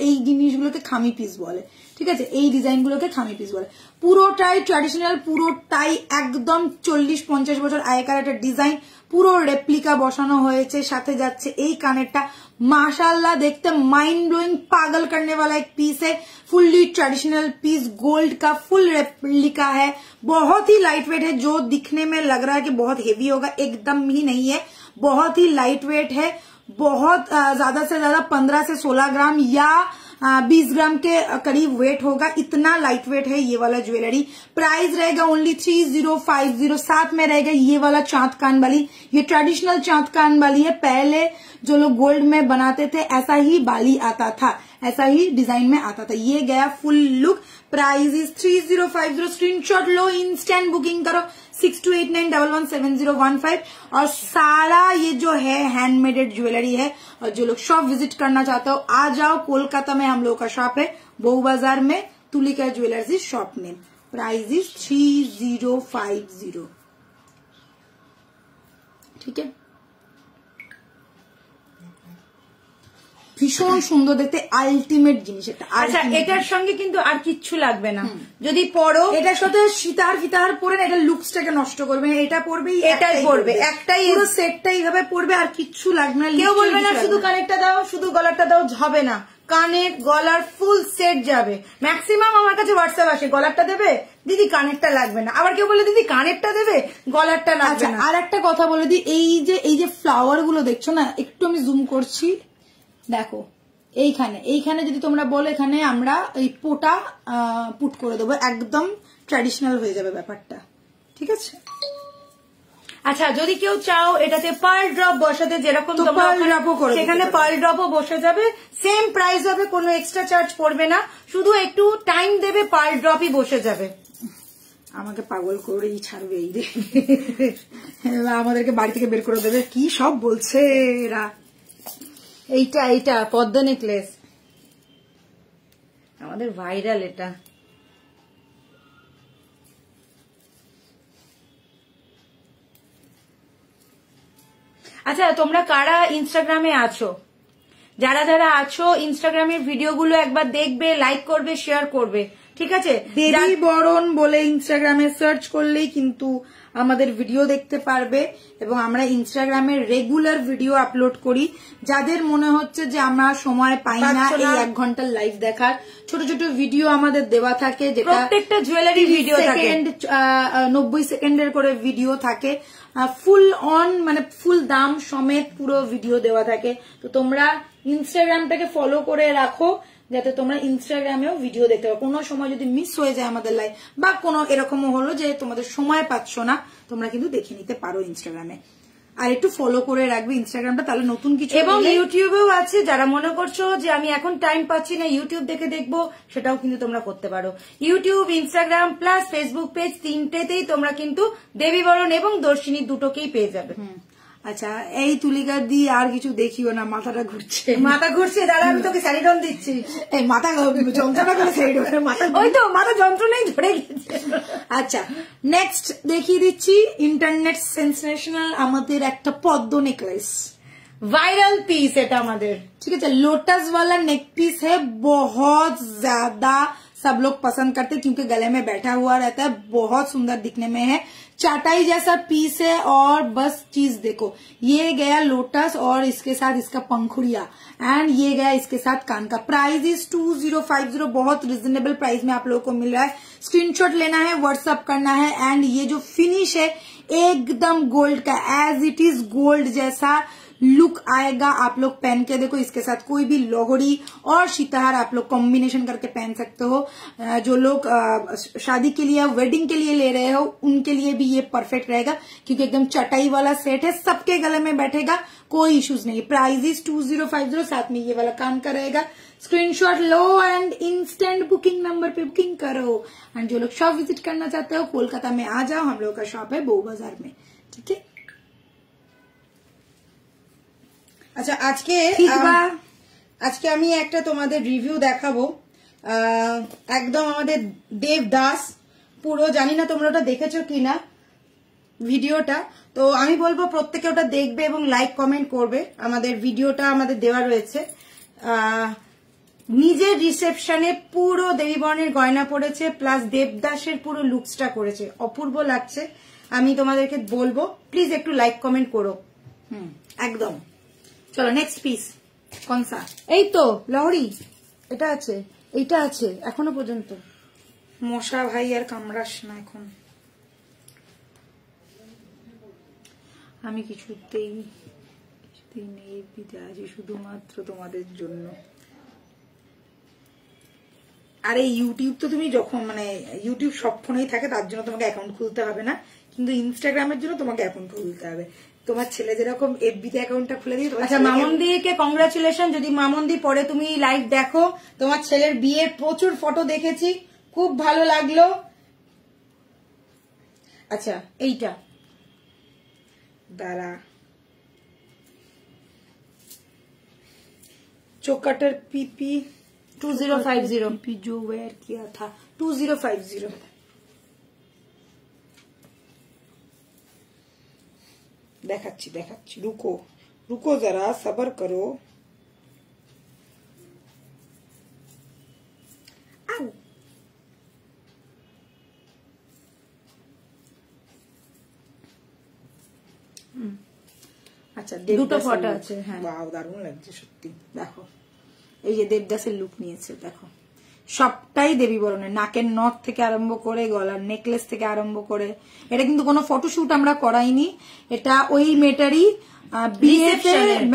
এই জিনিসগুলোকে খামি পিস বলে, ঠিক আছে, এই ডিজাইনগুলোকে খামি পিস বলে। পুরোটাই ট্র্যাডিশনাল, পুরোটাই একদম 40-50 বছর আগেকার একটা ডিজাইন, পুরো রেপ্লিকা বসানো হয়েছে। সাথে যাচ্ছে এই কানেরটা, माशाल्लाह देखते माइंड ब्लोइंग, पागल करने वाला एक पीस है, फुल्ली ट्रेडिशनल पीस, गोल्ड का फुल रेप्लिका है, बहुत ही लाइट वेट है। जो दिखने में लग रहा है कि बहुत हेवी होगा, एकदम ही नहीं है, बहुत ही लाइट वेट है, बहुत ज्यादा से ज्यादा 15 से 16 ग्राम या 20 ग्राम के करीब वेट होगा, इतना लाइट वेट है ये वाला ज्वेलरी। प्राइस रहेगा ओनली 3050। साथ में रहेगा ये वाला चांद कान वाली, ये ट्रेडिशनल चांद कान वाली है। पहले जो लोग गोल्ड में बनाते थे ऐसा ही बाली आता था, ऐसा ही डिजाइन में आता था। ये गया full look. Price is 3050। Screenshot low, instant booking करो 6289117015। और सारा ये जो है हैंडमेडेड ज्वेलरी है। और जो लोग शॉप विजिट करना चाहते हो आ जाओ, कोलकाता में हम लोग का शॉप है, बहू बाजार में, Tulika jewellers is shop name. Price is 3050, ठीक है। ভীষণ সুন্দর দেখতে, আলটিমেট জিনিস এটা। আচ্ছা, এটার সঙ্গে কিন্তু আর কিচ্ছু লাগবে না, যদি পরো এটার সাথে সীতাহার ফিতাহার পরে না, এটা লুকসটাকে নষ্ট করবে না, এটা পরবেই, এটাই পরবে, একটাই পুরো সেটটাই ভাবে পরবে, আর কিচ্ছু লাগবে না। কেউ বলবে না শুধু কানেরটা দাও, শুধু গলারটা দাও, হবে না, কানের গলার ফুল সেট যাবে। ম্যাক্সিমাম আমার কাছে হোয়াটসঅ্যাপ আসে, গলারটা দেবে দিদি, কানেরটা লাগবে না। আবার কেউ বলে দিদি কানেরটা দেবে, গলারটা লাগবে না। আর একটা কথা বলে দিই, এই যে ফ্লাওয়ার গুলো দেখছো না, একটু আমি জুম করছি, দেখো এইখানে যদি তোমরা বলো, এখানে আমরা এই পোটা পুট করে দেবো, একদম ট্র্যাডিশনাল হয়ে যাবে ব্যাপারটা, ঠিক আছে। আচ্ছা, যদি কেউ চাও এটাতে পার্ল ড্রপ বসাতে, যেরকম সেখানে পার্ল ড্রপও বসে যাবে, সেম প্রাইস হবে, কোনো এক্সট্রা চার্জ পড়বে না, শুধু একটু টাইম দেবে, পার্ল ড্রপই বসে যাবে। আমাকে পাগল করেই ছাড়বে এই রে, আমাদেরকে বাড়ি থেকে বের করে দেবে, কি সব বলছে এরা। এইটা পদ্ম নেকলেস, আমাদের ভাইরাল এটা। আচ্ছা, তোমরা কারা ইনস্টাগ্রামে আছো? যারা যারা আছো ইনস্টাগ্রামের ভিডিওগুলো একবার দেখবে, লাইক করবে, শেয়ার করবে, ঠিক আছে, দেবী বরণ বলে ইনস্টাগ্রামে সার্চ করলেই কিন্তু আমাদের ভিডিও দেখতে পারবে এবং আমরা ইনস্টাগ্রামে রেগুলার ভিডিও আপলোড করি। যাদের মনে হচ্ছে যে আমরা সময় পাই না এই 1 ঘন্টার লাইভ দেখার, ছোট ছোট ভিডিও আমাদের দেওয়া থাকে, যেটা প্রত্যেকটা জুয়েলারি ভিডিও থাকে, 90 সেকেন্ডের করে ভিডিও থাকে, ফুল অন মানে ফুল দাম সমেত পুরো ভিডিও দেওয়া থাকে। তো তোমরা ইনস্টাগ্রামটাকে ফলো করে রাখো যাতে তোমরা ইনস্টাগ্রামেও ভিডিও দেখতে পারো। কোনো সময় যদি মিস হয়ে যায় আমাদের লাইভ বা কোনো এরকমও হলো যে তোমাদের সময় পাচ্ছ না, তোমরা কিন্তু দেখে নিতে পারো ইনস্টাগ্রামে। আর একটু ফলো করে রাখবে ইনস্টাগ্রামটা, তাহলে নতুন কিছু। এবং ইউটিউবেও আছে, যারা মনে করছো যে আমি এখন টাইম পাচ্ছি না ইউটিউব দেখে দেখবো, সেটাও কিন্তু তোমরা করতে পারো। YouTube, Instagram plus Facebook page, তিনটেতেই তোমরা কিন্তু দেবী বরণ এবং দর্শিনী দুটোকেই পেয়ে যাবে। আচ্ছা, এই তুলিকা দিয়ে আর কিছু দেখিও না, মাথাটা ঘুরছে। মাথা ঘুরছে, দাঁড়া আমি তোকে স্যারিডন দিচ্ছি। এই মাথা যন্ত্রণা করে স্যারিডন, মাথা ওই তো মাথা যন্ত্রণাই ধরে গেছে। আচ্ছা, নেক্সট দেখিয়ে দিচ্ছি ইন্টারনেট সেন্সেশনাল আমাদের একটা পদ্ম নেকলেস, वायरल पीस है हमारे। ठीक है, लोटस वाला नेक पीस है, बहुत ज्यादा सब लोग पसंद करते हैं क्योंकि गले में बैठा हुआ रहता है, बहुत सुंदर दिखने में है, चाटाई जैसा पीस है। और बस चीज देखो, ये गया लोटस और इसके साथ इसका पंखुड़िया एंड ये गया इसके साथ कान का। प्राइस इज 2050, बहुत रिजनेबल प्राइस में आप लोगों को मिल रहा है। स्क्रीनशॉट लेना है, व्हाट्सएप करना है एंड ये जो फिनिश है एकदम गोल्ड का, एज इट इज गोल्ड जैसा लुक आएगा। आप लोग पहन के देखो, इसके साथ कोई भी लोहड़ी और सीताहार आप लोग कॉम्बिनेशन करके पहन सकते हो। जो लोग शादी के लिए वेडिंग के लिए ले रहे हो उनके लिए भी ये परफेक्ट रहेगा क्योंकि एकदम चटाई वाला सेट है, सबके गले में बैठेगा, कोई इश्यूज नहीं। प्राइस इज 2050, साथ में ये वाला कान का रहेगा। स्क्रीनशॉट लो एंड इंस्टेंट बुकिंग नंबर पे बुकिंग करो। एंड जो लोग शॉप विजिट करना चाहते हो कोलकाता में आ जाओ, हम लोग का शॉप है बो बाजार में, ठीक है। আচ্ছা, আজকে আমি একটা তোমাদের রিভিউ দেখাবো, একদম আমাদের দেবদাস পুরো, জানি না তোমরা ওটা দেখেছো কিনা ভিডিওটা, তো আমি বলবো প্রত্যেকে ওটা দেখবে এবং লাইক কমেন্ট করবে। আমাদের ভিডিওটা আমাদের দেওয়া রয়েছে। নিজের রিসেপশনে পুরো দেবী বরণের গয়না পড়েছে, প্লাস দেবদাসের পুরো লুকসটা করেছে, অপূর্ব লাগছে। আমি তোমাদেরকে বলবো প্লিজ একটু লাইক কমেন্ট করো। একদম। চলো নেক্সট পিস কোনসা? এই তো লহরি, এটা আছে, এইটা আছে এখনো পর্যন্ত। মশা ভাই আর কামড়াস না এখন, আমি কিছুতেই নেই বিদে আছি শুধুমাত্র তোমাদের জন্য। আরে ইউটিউব তো তুমি যখন মানে ইউটিউব সব ফোনেই থাকে, তার জন্য তোমাকে অ্যাকাউন্ট খুলতে হবে না, কিন্তু ইনস্টাগ্রামের জন্য তোমাকে অ্যাকাউন্ট খুলতে হবে। তোমার ছেলে যেরকম এফবিতে অ্যাকাউন্টটা খুলে দিয়ে। আচ্ছা, মামনদিকে কংগ্রাচুলেশন, যদি মামনদি পরে তুমি লাইভ দেখো। তোমার ছেলের বিয়ের প্রচুর ফটো দেখেছি, খুব ভালো লাগলো। আচ্ছা, এইটা दारा चोकटर पीपी 2050 पीपी जो वेयर किया था 2050। देखाচ্ছি देखाচ্ছি, रुको रुको जरा सब्र करो। আচ্ছা, দুটো ফটো আছে। হ্যাঁ, ওয়াও, দারুণ লাগছে সত্যি। দেখো এই যে দেবদাসের লুক নিয়েছে, দেখো সবটাই দেবী বরণের, নাকের নথ থেকে আরম্ভ করে গলার নেকলেস থেকে আরম্ভ করে। এটা কিন্তু কোনো ফটোশুট আমরা করাইনি, এটা ওই মেয়েটারই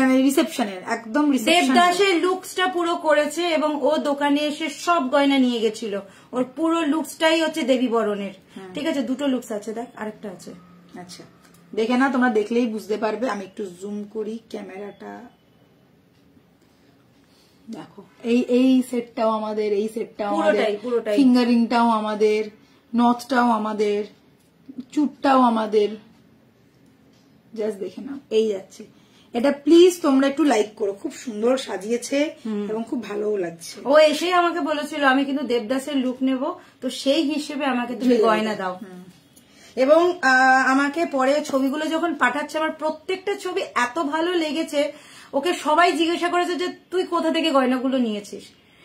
মানে রিসেপশনের একদম দেবদাসের লুকসটা পুরো করেছে এবং ও দোকানে এসে সব গয়না নিয়ে গেছিল। ওর পুরো লুকসটাই হচ্ছে দেবী বরণের। ঠিক আছে, দুটো লুকস আছে, দেখ আরেকটা আছে। আচ্ছা, দেখে না, তোমরা দেখলেই বুঝতে পারবে। আমি একটু জুম করি ক্যামেরাটা, দেখো এই সেটটাও আমাদের, এই সেটটাও আমাদের, ফিঙ্গারিংটাও আমাদের, নথটাও আমাদের, চুটটাও আমাদের। জাস্ট দেখে নাও, এই যাচ্ছে। এটা প্লিজ তোমরা একটু লাইক করো, খুব সুন্দর সাজিয়েছে এবং খুব ভালোও লাগছে। ও এসেই আমাকে বলেছিল আমি কিন্তু দেবদাসের লুক নেব, তো সেই হিসেবে আমাকে তুমি গয়না দাও। এবং আমাকে পরে ছবিগুলো যখন পাঠাচ্ছে, আমার প্রত্যেকটা ছবি এত ভালো লেগেছে, ওকে সবাই জিজ্ঞাসা করেছে যে তুই কোথা থেকে গয়নাগুলো নিয়েছিস।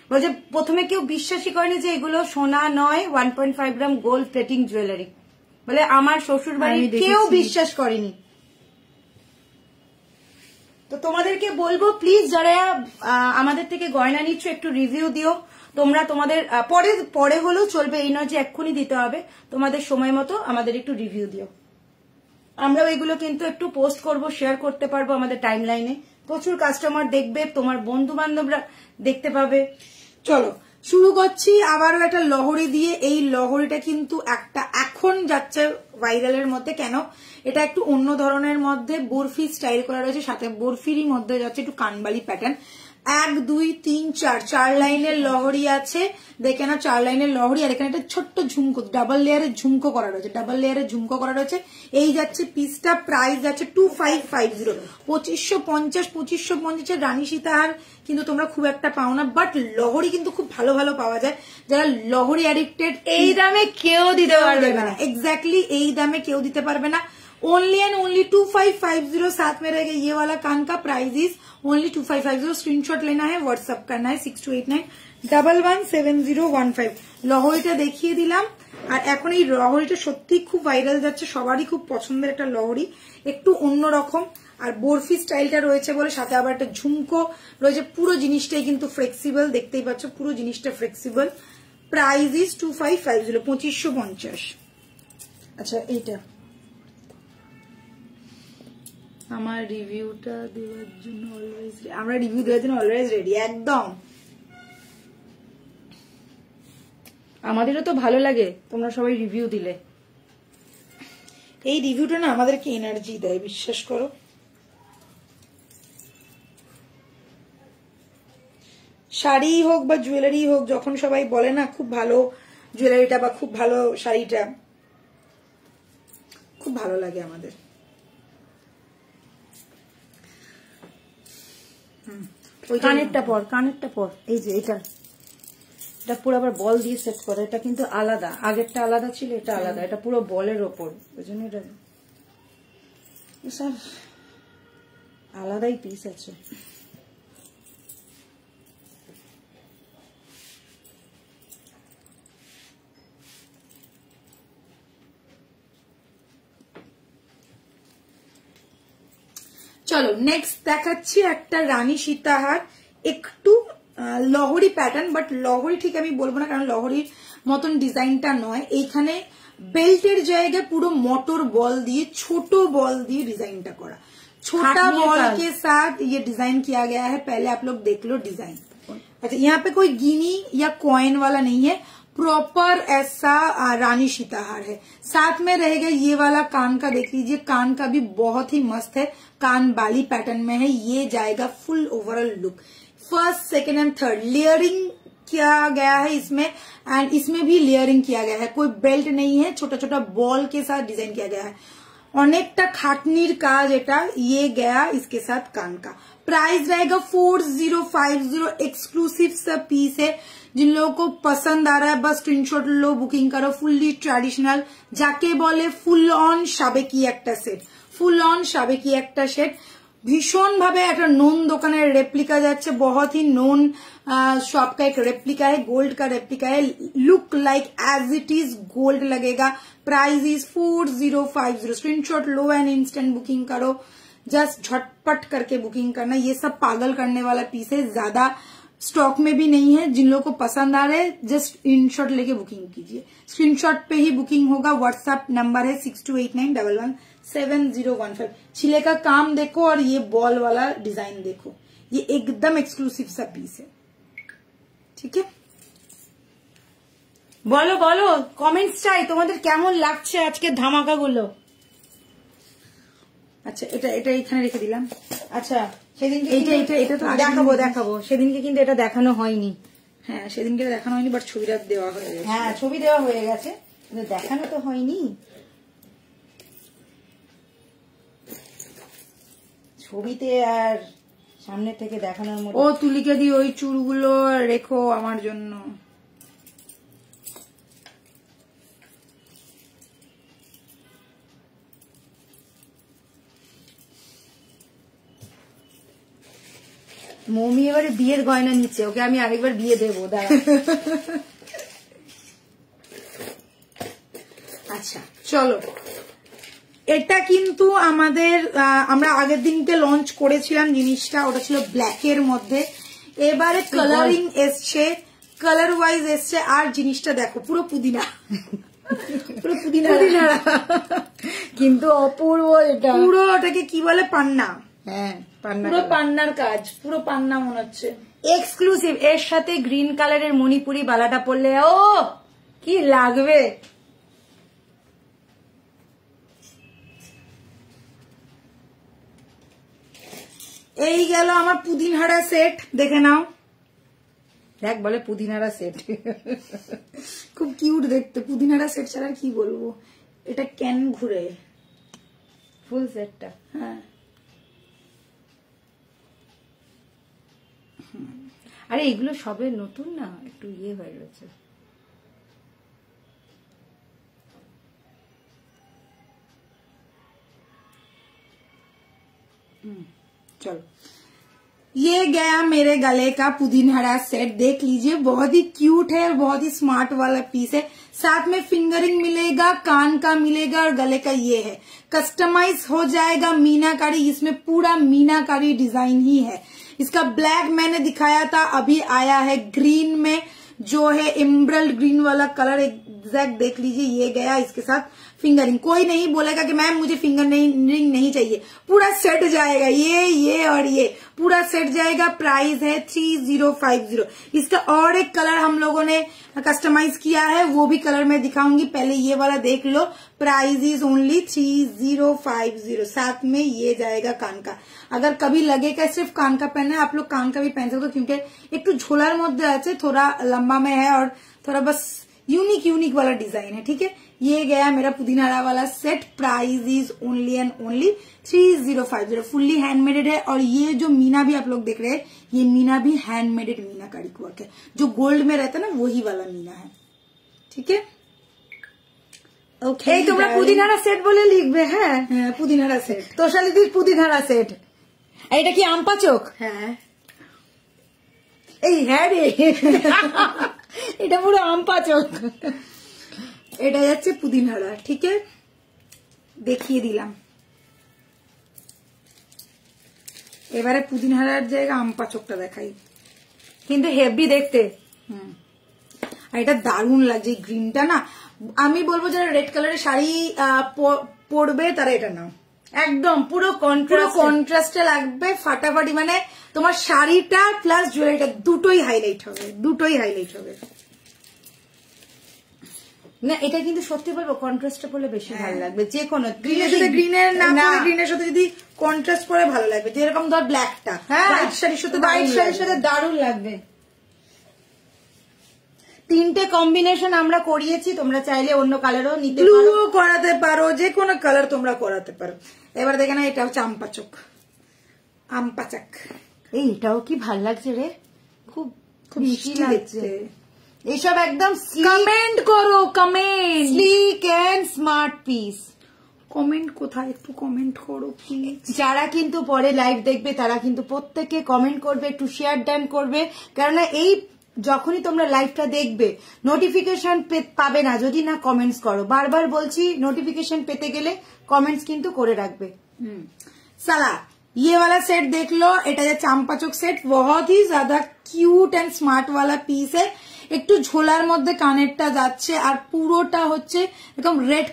বলছে প্রথমে কেউ বিশ্বাসই করেনি যে এগুলো সোনা নয়, 1.5 গ্রাম গোল্ড প্লেটিং জুয়েলারি। বলে আমার শ্বশুর বাড়ি কেউ বিশ্বাস করেনি। তো তোমাদেরকে বলবো প্লিজ যারা আমাদের থেকে গয়না নিচ্ছ একটু রিভিউ দিও। তোমরা তোমাদের পরে হলেও চলবে, এই নয় যে এক্ষুনি দিতে হবে, তোমাদের সময় মতো আমাদের একটু রিভিউ দিও। আমরাও এগুলো কিন্তু একটু পোস্ট করব, শেয়ার করতে পারবো আমাদের টাইম লাইনে, প্রচুর কাস্টমার দেখবে, তোমার বন্ধু বান্ধবরা দেখতে পাবে। চলো শুরু করছি আবারও একটা লহরি দিয়ে। এই লহরিটা কিন্তু একটা এখন যাচ্ছে ভাইরালের মধ্যে, কেন এটা একটু অন্য ধরনের মধ্যে বরফি স্টাইল করা রয়েছে, সাথে বরফিরই মধ্যে যাচ্ছে একটু কানবালি প্যাটার্ন। 1 2 3 4 4 লাইনের লহরি আছে, দেখে না 4 লাইনের লহরি। আর এখানে একটা ছোট্ট ঝুমকো, ডাবল লেয়ারের ঝুমকো করা রয়েছে, ডাবল লেয়ারের ঝুমকো করা রয়েছে। এই যাচ্ছে পিসটা, প্রাইস যাচ্ছে 2550, 2550। 2550 রানী সীতাহার কিন্তু তোমরা খুব একটা পাও না, বাট লহরি কিন্তু খুব ভালো ভালো পাওয়া যায়। যারা লহরি অ্যাডিক্টেড, এই দামে কেউ দিতে পারবে না। एग्जैक्टली এই দামে কেউ দিতে পারবে না। Only and only 2550। साथ में रहेगा ये वाला कान का, प्राइस इज ओनली 2550। स्क्रीनशॉट लेना है, व्हाट्सएप करना है 6289117015। লহরিটা দেখিয়ে দিলাম। আর এখন এই লহরিটা সত্যি খুব ভাইরাল যাচ্ছে, সবারই খুব পছন্দের একটা লহরি, একটু অন্যরকম। আর বরফি স্টাইলটা রয়েছে বলে সাথে আবার একটা ঝুমকো রয়েছে। পুরো জিনিসটাই কিন্তু ফ্লেক্সিবল, দেখতেই পাচ্ছ পুরো জিনিসটা ফ্লেক্সিবল। Price is 2550, 2550। আচ্ছা এইটা আমার রিভিউটা দেওয়ার জন্য অলওয়েজ, আমরা রিভিউ দেওয়ার জন্য অলওয়েজ রেডি একদম। আমাদেরও তো ভালো লাগে তোমরা সবাই রিভিউ দিলে। এই রিভিউটা না আমাদেরকে এনার্জি দেয়, বিশ্বাস করো। শাড়ি হোক বা জুয়েলারি হোক, যখন সবাই বলে না খুব ভালো জুয়েলারিটা বা খুব ভালো শাড়িটা, খুব ভালো লাগে আমাদের। কানেরটা পর এই যে এটা পুরো আবার বল দিয়ে সেট করা, এটা কিন্তু আলাদা, আগেরটা আলাদা ছিল, এটা আলাদা, এটা পুরো বলের ওপর, ওই জন্য এটা সব আলাদাই পিস আছে। চলো নেক্সট দেখাচ্ছি একটা রানী সীতাহার, একটু লহরি প্যাটার্ন, বাট লহরি ঠিক আমি বলবো না, কারণ লহরির মতন ডিজাইনটা নয়। এইখানে বেল্টের জায়গায় পুরো মোটর বল দিয়ে, ছোট বল দিয়ে डिजाइनটা करा, छोटा बॉल के साथ ये डिजाइन किया गया है। पहले आप लोग देख लो डिजाइन। अच्छा यहाँ पे कोई गिनी या कॉइन वाला नहीं है, प्रॉपर ऐसा रानी सीताहार है। साथ में रहेगा ये वाला कान का, देख लीजिए कान का भी बहुत ही मस्त है, कान बाली पैटर्न में है। ये जाएगा full overall look. First second and third layering किया गया है इसमें, एंड इसमें भी लेयरिंग किया गया है, कोई बेल्ट नहीं है, छोटा छोटा बॉल के साथ डिजाइन किया गया है। अनेकटा खाटनीर काज एटा ये गया इसके साथ कान का। प्राइस रहेगा 4050, एक्सक्लूसिव सा पीस है। जिन लोगों को पसंद आ रहा है बस स्क्रीनशॉट लो, बुकिंग करो। फुल्ली ट्रेडिशनल, जाके बोले फुल ऑन साবেকি একটা সেট, फुल ऑन साবেকি একটা সেট। भीषण भावे एक नोन दुकान रेप्लिका जाच्छे, बहुत ही नोन शॉप का एक रेप्लिका है, गोल्ड का रेप्लिका है। Look like as it is gold लगेगा। Price is 4050। स्क्रीनशॉट लो एंड इंस्टेंट बुकिंग करो, जस्ट झटपट करके बुकिंग करना। ये सब पागल करने वाला पीस है, ज्यादा स्टॉक में भी नहीं है। जिन लोगों को पसंद आ रहे हैं जस्ट स्क्रीनशॉट लेके बुकिंग कीजिए, स्क्रीनशॉट पे ही बुकिंग होगा। व्हाट्सएप नंबर है 6289117015। छिले का काम देखो और ये बॉल वाला डिजाइन देखो, ये एकदम एक्सक्लूसिव सा पीस है, ठीक है। বলো বলো কমেন্টস চাই, তোমাদের কেমন লাগছে আজকে ধামাকাগুলো। আচ্ছা এটা এটা এখানে রেখে দিলাম। আচ্ছা সেদিনকে এটা তো দেখাবো সেদিনকে কিন্তু এটা দেখানো হয়নি। হ্যাঁ সেদিনকে দেখানো হয়নি, বাট ছবিটা দেওয়া হয়ে গেছে। হ্যাঁ ছবি দেওয়া হয়ে গেছে, দেখানো তো হয়নি। ছবিতে আর সামনে থেকে দেখানোর মতো। ও তুলিকে দি ওই চুলগুলো রেখো আমার জন্য। মমি এবারে বিয়ের গয়না নিচ্ছে, ওকে আমি আরেকবার বিয়ে দেবো, দাঁড়া। আচ্ছা চলো, এটা কিন্তু আমাদের আমরা আগের দিনকে লঞ্চ করেছিলাম জিনিসটা, ওটা ছিল ব্ল্যাকের মধ্যে। এবারে কালারিং এসছে, কালার ওয়াইজ এসছে, আর জিনিসটা দেখো পুরো পুদিনা, পুরো পুদিনা কিন্তু অপূর্ব এটা, পুরো ওটাকে কি বলে, পান্না। হ্যাঁ পুরো পান্নার কাজ, পুরো পান্না মনে হচ্ছে। এক্সক্লুসিভ, এর সাথে গ্রিন কালারের মণিপুরি বালাটা পরলে ও কি লাগবে। এই গেল আমার পুদিনহারা সেট, দেখে নাও। দেখ বলে পুদিনারা সেট, খুব কিউট দেখতে। পুদিনহারা সেট ছাড়া কি বলবো, এটা ক্যান ঘুরে ফুল সেটটা। হ্যাঁ, আরে এগুলো সবে নতুন না, একটু ইয়ে হয়ে রয়েছে। चलो ये गया मेरे गले का पुदीनहरा सेट, देख लीजिए बहुत ही क्यूट है और बहुत ही स्मार्ट वाला पीस है। साथ में फिंगरिंग मिलेगा, कान का मिलेगा और गले का ये है, कस्टमाइज हो जाएगा मीनाकारी। इसमें पूरा मीनाकारी डिजाइन ही है। इसका ब्लैक मैंने दिखाया था, अभी आया है ग्रीन में, जो है एम्ब्रल्ड ग्रीन वाला कलर एग्जैक्ट देख लीजिए। ये गया इसके साथ फिंगरिंग। कोई नहीं बोलेगा कि मैम मुझे फिंगरिंग नहीं चाहिए, पूरा सेट जाएगा, ये और ये पूरा सेट जाएगा। प्राइस है 3050। इसका और एक कलर हम लोगों ने कस्टमाइज किया है, वो भी कलर मैं दिखाऊंगी, पहले ये वाला देख लो। Price is only 3050। साथ में ये जाएगा कान का। अगर कभी लगेगा सिर्फ कान का पहनना है, आप लोग कान का भी पहन सकते हो, क्योंकि एक तो झोलार मध्य আছে, थोड़ा लंबा में है और थोड़ा बस यूनिक वाला डिजाइन है। ठीक है, ये गया मेरा पुदीनहारा वाला set. Price is only and only 3050। Fully handmaded है, और ये जो मीना भी आप लोग देख रहे हैं, ये मीना भी हैंडमेडेड मीनाकारी वर्क है, जो गोल्ड में रहता है ना, वही वाला मीना है। ठीक है, ওকে, এই তোমরা পুদিনহারা সেট বলে লিখবে। হ্যাঁ, পুদিনহারা সেট, তোষালিদির পুদিনহারা সেট। এটা কি আম পাচক? হ্যাঁ, এই হ্যাঁ রে, এটা পুরো আম পাচক। এটা যাচ্ছে পুদিনহারা। ঠিক আছে, দেখিয়ে দিলাম। এবারে পুদিনহারার জায়গা আম পাচকটা দেখাই, কিন্তু হেভি দেখতে। আর এটা দারুণ লাগছে, এই গ্রিনটা না। আমি বলবো যারা রেড কালারের শাড়ি পরবে তারা এটা নাও, একদম পুরো কন্ট্রাস্টে লাগবে ফাটাফাটি। মানে তোমার শাড়িটা প্লাস জুয়েলারিটা দুটোই হাইলাইট হবে, দুটোই হাইলাইট হবে। না এটা কিন্তু সত্যি বলবো কন্ট্রাস্টটা পরলে বেশি ভালো লাগবে। যে কোনো গ্রিনের সাথে গ্রিনের না, গ্রিনের সাথে যদি কন্ট্রাস্ট পরে ভালো লাগবে, যেরকম ধর ব্ল্যাকটা হোয়াইট শাড়ির সাথে, হোয়াইট শাড়ির সাথে দারুণ লাগবে। তিনটে কম্বিনেশন আমরা করিয়েছি, তোমরা চাইলে অন্য কালারও নিতে পারো, ব্লু করাতে পারো, যে কোনো কালার তোমরা করাতে পারো। এবার দেখে না, এটা হচ্ছে আমপাচক, আমপাচাক। এইটাও কি ভাল লাগছে রে, খুব খুব মিষ্টি লাগছে। এইসব একদম কমেন্ট করো, comment, slick and smart piece. Comment কোথায়, একটু কমেন্ট করো প্লিজ। যারা কিন্তু পরে লাইভ দেখবে তারা কিন্তু প্রত্যেকে কমেন্ট করবে, একটু শেয়ার ডান করবে, কেননা এই যখনই তোমরা লাইভটা দেখবে নোটিফিকেশন পাবে না যদি না কমেন্টস করো। বারবার বলছি, নোটিফিকেশন পেতে গেলে কমেন্টস কিন্তু করে রাখবে। साला ये वाला सेट देख लो, এটা যে চাম্পাচক সেট, बहुत ही ज्यादा क्यूट एंड स्मार्ट वाला पीस है। একটু ঝোলার মধ্যে কানেরটা যাচ্ছে, আর পুরোটা হচ্ছে एकदम रेड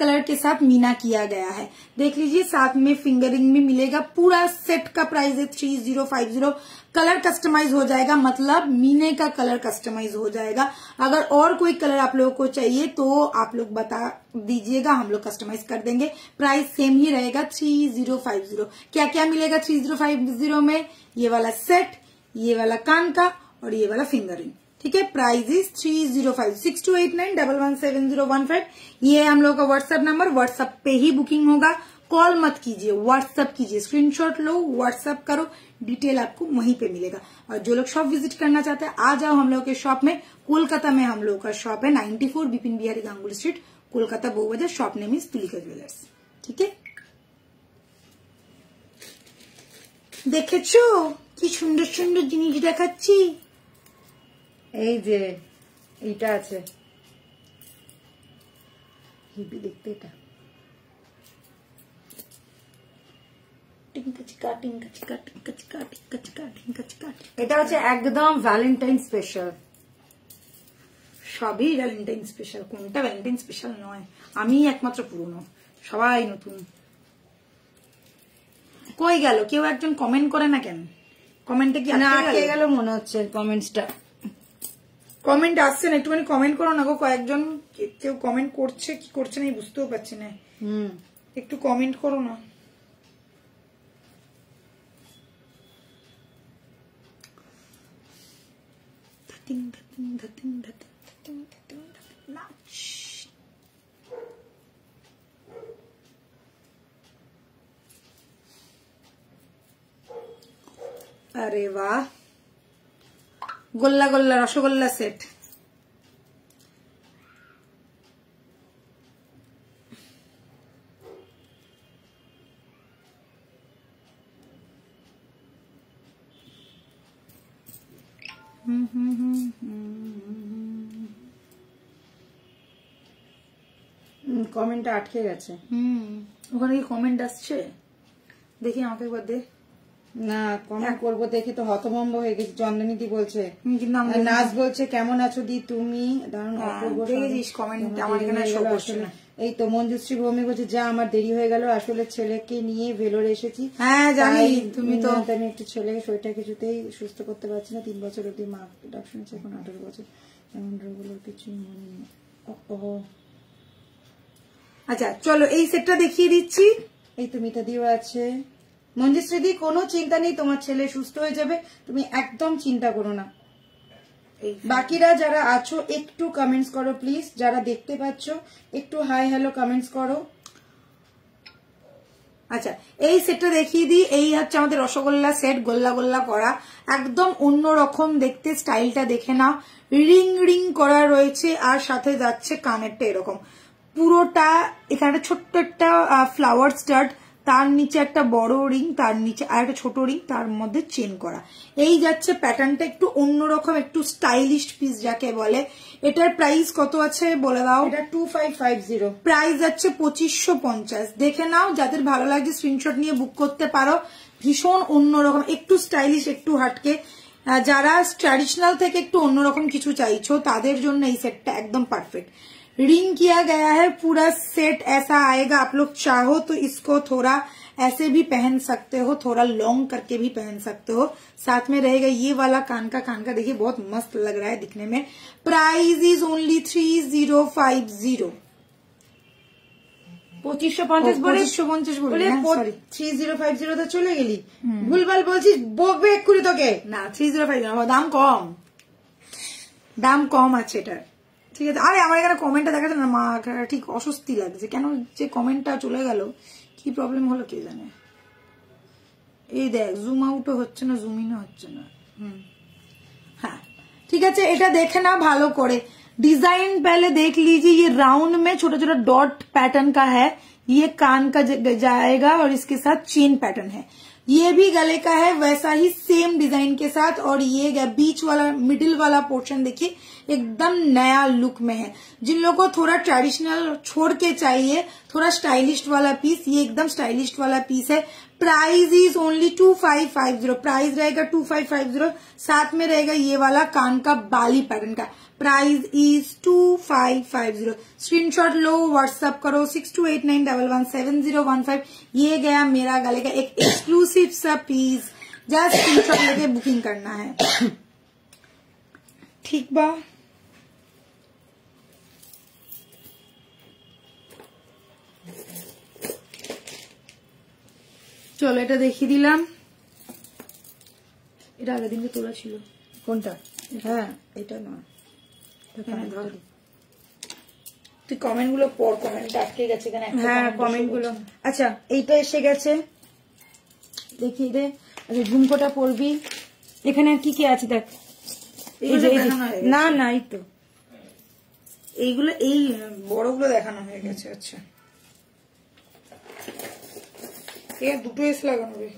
कलर के साथ मीना किया गया है। देख लीजिए, साथ में फिंगरिंग भी मिलेगा। पूरा सेट का प्राइस है 3050। कलर कस्टमाइज हो जाएगा, मतलब मीने का कलर कस्टमाइज हो जाएगा। अगर और कोई कलर आप लोगों को चाहिए तो आप लोग बता दीजिएगा, हम लोग कस्टमाइज कर देंगे। प्राइस सेम ही रहेगा 3050। क्या क्या मिलेगा 3050 में? ये वाला सेट, ये वाला कान का और ये वाला फिंगरिंग। ठीक है, प्राइस इज 3050। 6289117015। ये हम लोग का व्हाट्सएप नंबर, व्हाट्सएप पे ही बुकिंग होगा। कॉल मत कीजिए, व्हाट्सएप कीजिए, स्क्रीनशॉट लो, व्हाट्सएप करो, डिटेल आपको वहीं पे मिलेगा। और जो लोग शॉप विजिट करना चाहते हैं, आ जाओ हम लोग के शॉप में। कोलकाता में हम लोग का शॉप है 94 Bipin Bihari Ganguly street, Kolkata Bowbazar. Shop name is Tulika jewellers. ठीक है, দেখেছো কি সুন্দর সুন্দর জিনিস দেখাচ্ছি। এই যে এইটা আছে, হেভি দেখতে এটা। এটা হচ্ছে একদম ভ্যালেন্টাইন স্পেশাল। সবই ভ্যালেন্টাইন স্পেশাল, কোনটা ভ্যালেন্টাইন স্পেশাল নয়? আমি একমাত্র পুরনো, সবাই নতুন। কই গেল? কেউ একজন কমেন্ট করে না কেন? কমেন্টে কি আটকে গেল মনে হচ্ছে কমেন্টসটা। কমেন্ট আসছে না, একটুখানি কমেন্ট করো না গো। কয়েকজন কেউ কমেন্ট করছে, কি করছে না বুঝতেও পারছি না। একটু কমেন্ট করো না। अरे वाह, गोल्ला गोल्ला रसगोल्ला सेट। কমেন্টটা আটকে গেছে। ওখানে কি কমেন্ট আসছে? দেখি আমাকে একবার দে। না কমেন্ট করবো দেখে তো হতভম্ব হয়ে গেছি। চন্দনীদি বলছে, নাচ বলছে কেমন আছো দি তুমি, দারুণ অপূর্ব কমেন্ট আমার এখানে শো করছে না। এই তো মঞ্জুশ্রী ভৌমিক বলছে, যা আমার দেরি হয়ে গেল, আসলে ছেলেকে নিয়ে ভেলোরে এসেছি। হ্যাঁ জানি, তুমি তো। আমি একটু ছেলেকে শরীরটা কিছুতেই সুস্থ করতে পারছি না। 3 বছর অব্দি মা ডাক শুনেছে, এখন 18 বছর। এমন রোগগুলোর কিছুই মনে নেই। আচ্ছা চলো এই সেটটা দেখিয়ে দিচ্ছি। এই তো মিতাদিও আছে। মঞ্জুশ্রীদি কোনো চিন্তা নেই, তোমার ছেলে সুস্থ হয়ে যাবে, তুমি একদম চিন্তা করো না। বাকিরা যারা আছো একটু কমেন্টস করো প্লিজ, যারা দেখতে পাচ্ছ একটু হাই হ্যালো কমেন্টস করো। আচ্ছা এই সেটটা দেখিয়ে দিই। এই হচ্ছে আমাদের রসগোল্লা সেট, গোল্লা গোল্লা করা, একদম অন্যরকম দেখতে। স্টাইলটা দেখে নাও, রিং রিং করা রয়েছে, আর সাথে যাচ্ছে কানেরটা এরকম পুরোটা। এখানে ছোট্ট একটা ফ্লাওয়ার স্টার্ট, তার নিচে একটা বড় রিং, তার নিচে আর একটা ছোট রিং, তার মধ্যে চেন করা। এই যাচ্ছে প্যাটার্নটা একটু অন্যরকম, একটু স্টাইলিশ পিস যাকে বলে। এটার প্রাইস কত আছে বলে দাও? এটা 2550, প্রাইস যাচ্ছে 2550। দেখে নাও, যাদের ভালো লাগছে স্ক্রিনশট নিয়ে বুক করতে পারো। ভীষণ অন্যরকম, একটু স্টাইলিশ, একটু হাটকে। যারা ট্র্যাডিশনাল থেকে একটু অন্যরকম কিছু চাইছো তাদের জন্য এই সেটটা একদম পারফেক্ট। रिंग किया गया है, पूरा सेट ऐसा आएगा। आप लोग चाहो तो इसको थोड़ा ऐसे भी पहन सकते हो, थोड़ा लॉन्ग करके भी पहन सकते हो। साथ में रहेगा ये वाला कान का देखिए बहुत मस्त लग रहा है दिखने में। Price is only 3050। 2550 বলে 3050 তো চলে গেলি, ভুলভাল বলছিস, বকবে এক্ষুনি তোকে। না 3050 দাম কম, দাম কম আছে এটার, ঠিক আছে। আরে আমার এখানে কমেন্টটা দেখাচ্ছে না, মা ঠিক অস্বস্তি লাগছে, কেন যে কমেন্টটা চলে গেল, কি প্রবলেম হলো কে জানে। এই দেখ জুম আউটও হচ্ছে না, জুম ইনও হচ্ছে না। हाँ ठीक है, এটা দেখে না ভালো করে। डिजाइन पहले देख लीजिए, ये राउंड में छोटा छोटा डॉट पैटर्न का है, ये कान का जाएगा और इसके साथ चेन पैटर्न है। ये भी गले का है वैसा ही सेम डिजाइन के साथ, और ये बीच वाला मिडिल वाला पोर्शन देखिए एकदम नया लुक में है। जिन लोगों को थोड़ा ट्रेडिशनल छोड़ के चाहिए थोड़ा स्टाइलिश वाला पीस, ये एकदम स्टाइलिश वाला पीस है। प्राइस इज ओनली 2550, प्राइस रहेगा 2550। साथ में रहेगा ये वाला कान का बाली पैटर्न का, प्राइस इज 2550। स्क्रीनशॉट लो, व्हाट्सएप करो 6289117015। ये गया मेरा गले का एक एक्सक्लूसिव सा पीस, जस्ट स्क्रीनशॉट लेके बुकिंग करना है, ठीक बा। চলো এটা দেখিয়ে দিলাম। এটা আগের দিনকে তোলা ছিল। কোনটা? হ্যাঁ এটা না, তুই কমেন্ট গুলো পড়, কমেন্ট আটকে গেছে কেন? হ্যাঁ কমেন্ট গুলো। আচ্ছা এইটা এসে গেছে, দেখি রে। আচ্ছা ঝুমকোটা পরবি, এখানে আর কি কি আছে দেখ। না না এই তো এইগুলো, এই বড়গুলো দেখানো হয়ে গেছে। আচ্ছা এর দুটো এস লাগানো রে।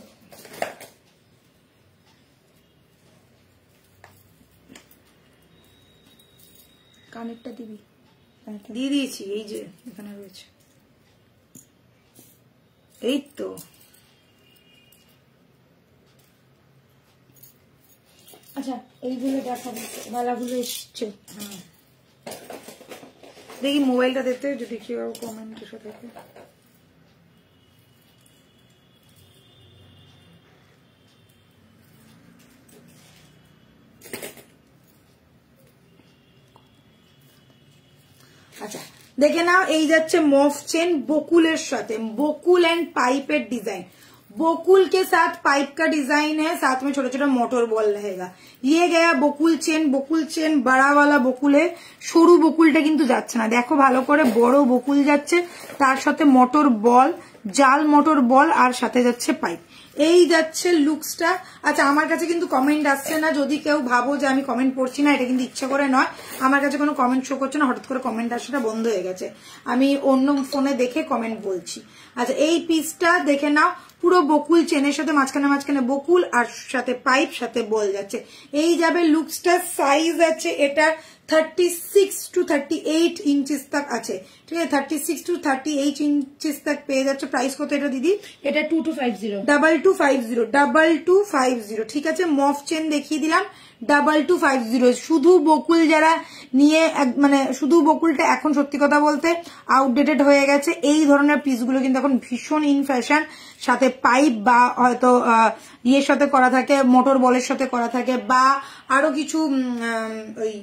কানেরটা দিবি? দিয়ে দিয়েছি, এই যে এখানে রয়েছে, এই তো। আচ্ছা এইগুলো দেখাবো, মালাগুলো এসছে। দেখি মোবাইলটা দেখতে যদি কেউ কমেন্ট এসে থাকে। আচ্ছা দেখে নাও, এই যাচ্ছে মফ চেন বকুলের সাথে, বকুল एंड पाइपेट डिजाइन, बकुल के साथ पाइप का डिजाइन है, साथ में छोटा छोटा मोटर बॉल रहेगा। ये गया बकुल चेन बड़ा वाला बकुल है, সরু বকুলটা কিন্তু যাচ্ছে না, দেখো ভালো করে, বড় বকুল যাচ্ছে, তার সাথে মোটর বল, জাল মোটর বল, আর সাথে যাচ্ছে পাইপ। এই যাচ্ছে লুকসটা। আচ্ছা আমার কাছে কিন্তু কমেন্ট আসছে না, যদি কেউ ভাবো যে আমি কমেন্ট পড়ছি না, এটা কিন্তু ইচ্ছা করে নয়, আমার কাছে কোনো কমেন্ট শো করছে না, হঠাৎ করে কমেন্ট আসাটা বন্ধ হয়ে গেছে, আমি অন্য ফোনে দেখে কমেন্ট বলছি। আচ্ছা এই পিসটা দেখে নাও, পুরো বকুল চেনের সাথে মাঝখানে মাঝখানে বকুল, আর সাথে পাইপ, সাথে বল যাচ্ছে। এই যাবে লুকসটা। সাইজ আছে এটা 36 to 38 इंचेस तक আছে, ঠিক আছে, 36 to 38 इंचेस तक পেয়ে যাচ্ছে। প্রাইস কত এটা দিদি? এটা 2250, 2250, ঠিক আছে। মফ চেন দেখিয়ে দিলাম 2250। শুধু বকুল যারা নিয়ে মানে শুধু বকুলটা এখন সত্যি কথা বলতে আউটডেটেড হয়ে গেছে, এই ধরনের পিসগুলো কিন্তু এখন ভীষণ ইন ফ্যাশন, সাথে পাইপ বা হয়তো ইয়ের সাথে করা থাকে, মোটর বলের সাথে করা থাকে, বা আরো কিছু ওই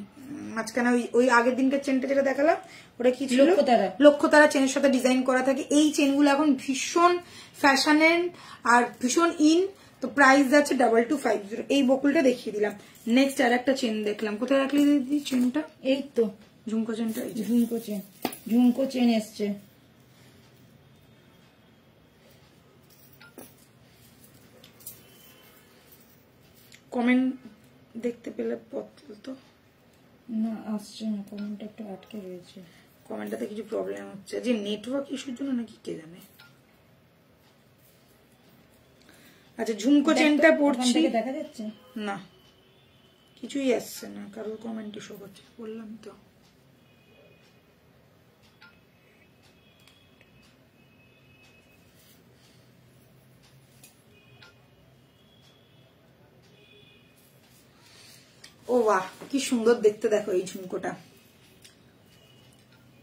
মাঝখানে ওই আগের দিনকার চেনটা যেটা দেখালাম ওটা কি ছিল, লক্ষ্যতারা চেনের সাথে ডিজাইন করা থাকে। এই চেনগুলো এখন ভীষণ ফ্যাশনের আর ভীষণ ইন, তো প্রাইস যাচ্ছে 2250। এই বকুলটা দেখিয়ে দিলাম। নেক্সট আর একটা চেন দেখলাম, কোথায় রাখলি দিদি চেনটা? এই তো ঝুমকো চেনটা, ঝুমকো চেন এসছে। কমেন্ট দেখতে পেলে তো না, আসছে না, কমেন্টটা একটু আটকে রয়েছে, কমেন্টটাতে কিছু প্রবলেম হচ্ছে, যে নেটওয়ার্ক ইস্যুর জন্য নাকি কে জানে। আচ্ছা ঝুমকো চেনটা পড়ছি, দেখা যাচ্ছে না, কিছুই আসছে না, কারোর কমেন্ট শো করছে, বললাম তো। ও বাহ কি সুন্দর দেখতে, দেখো এই ঝুমকোটা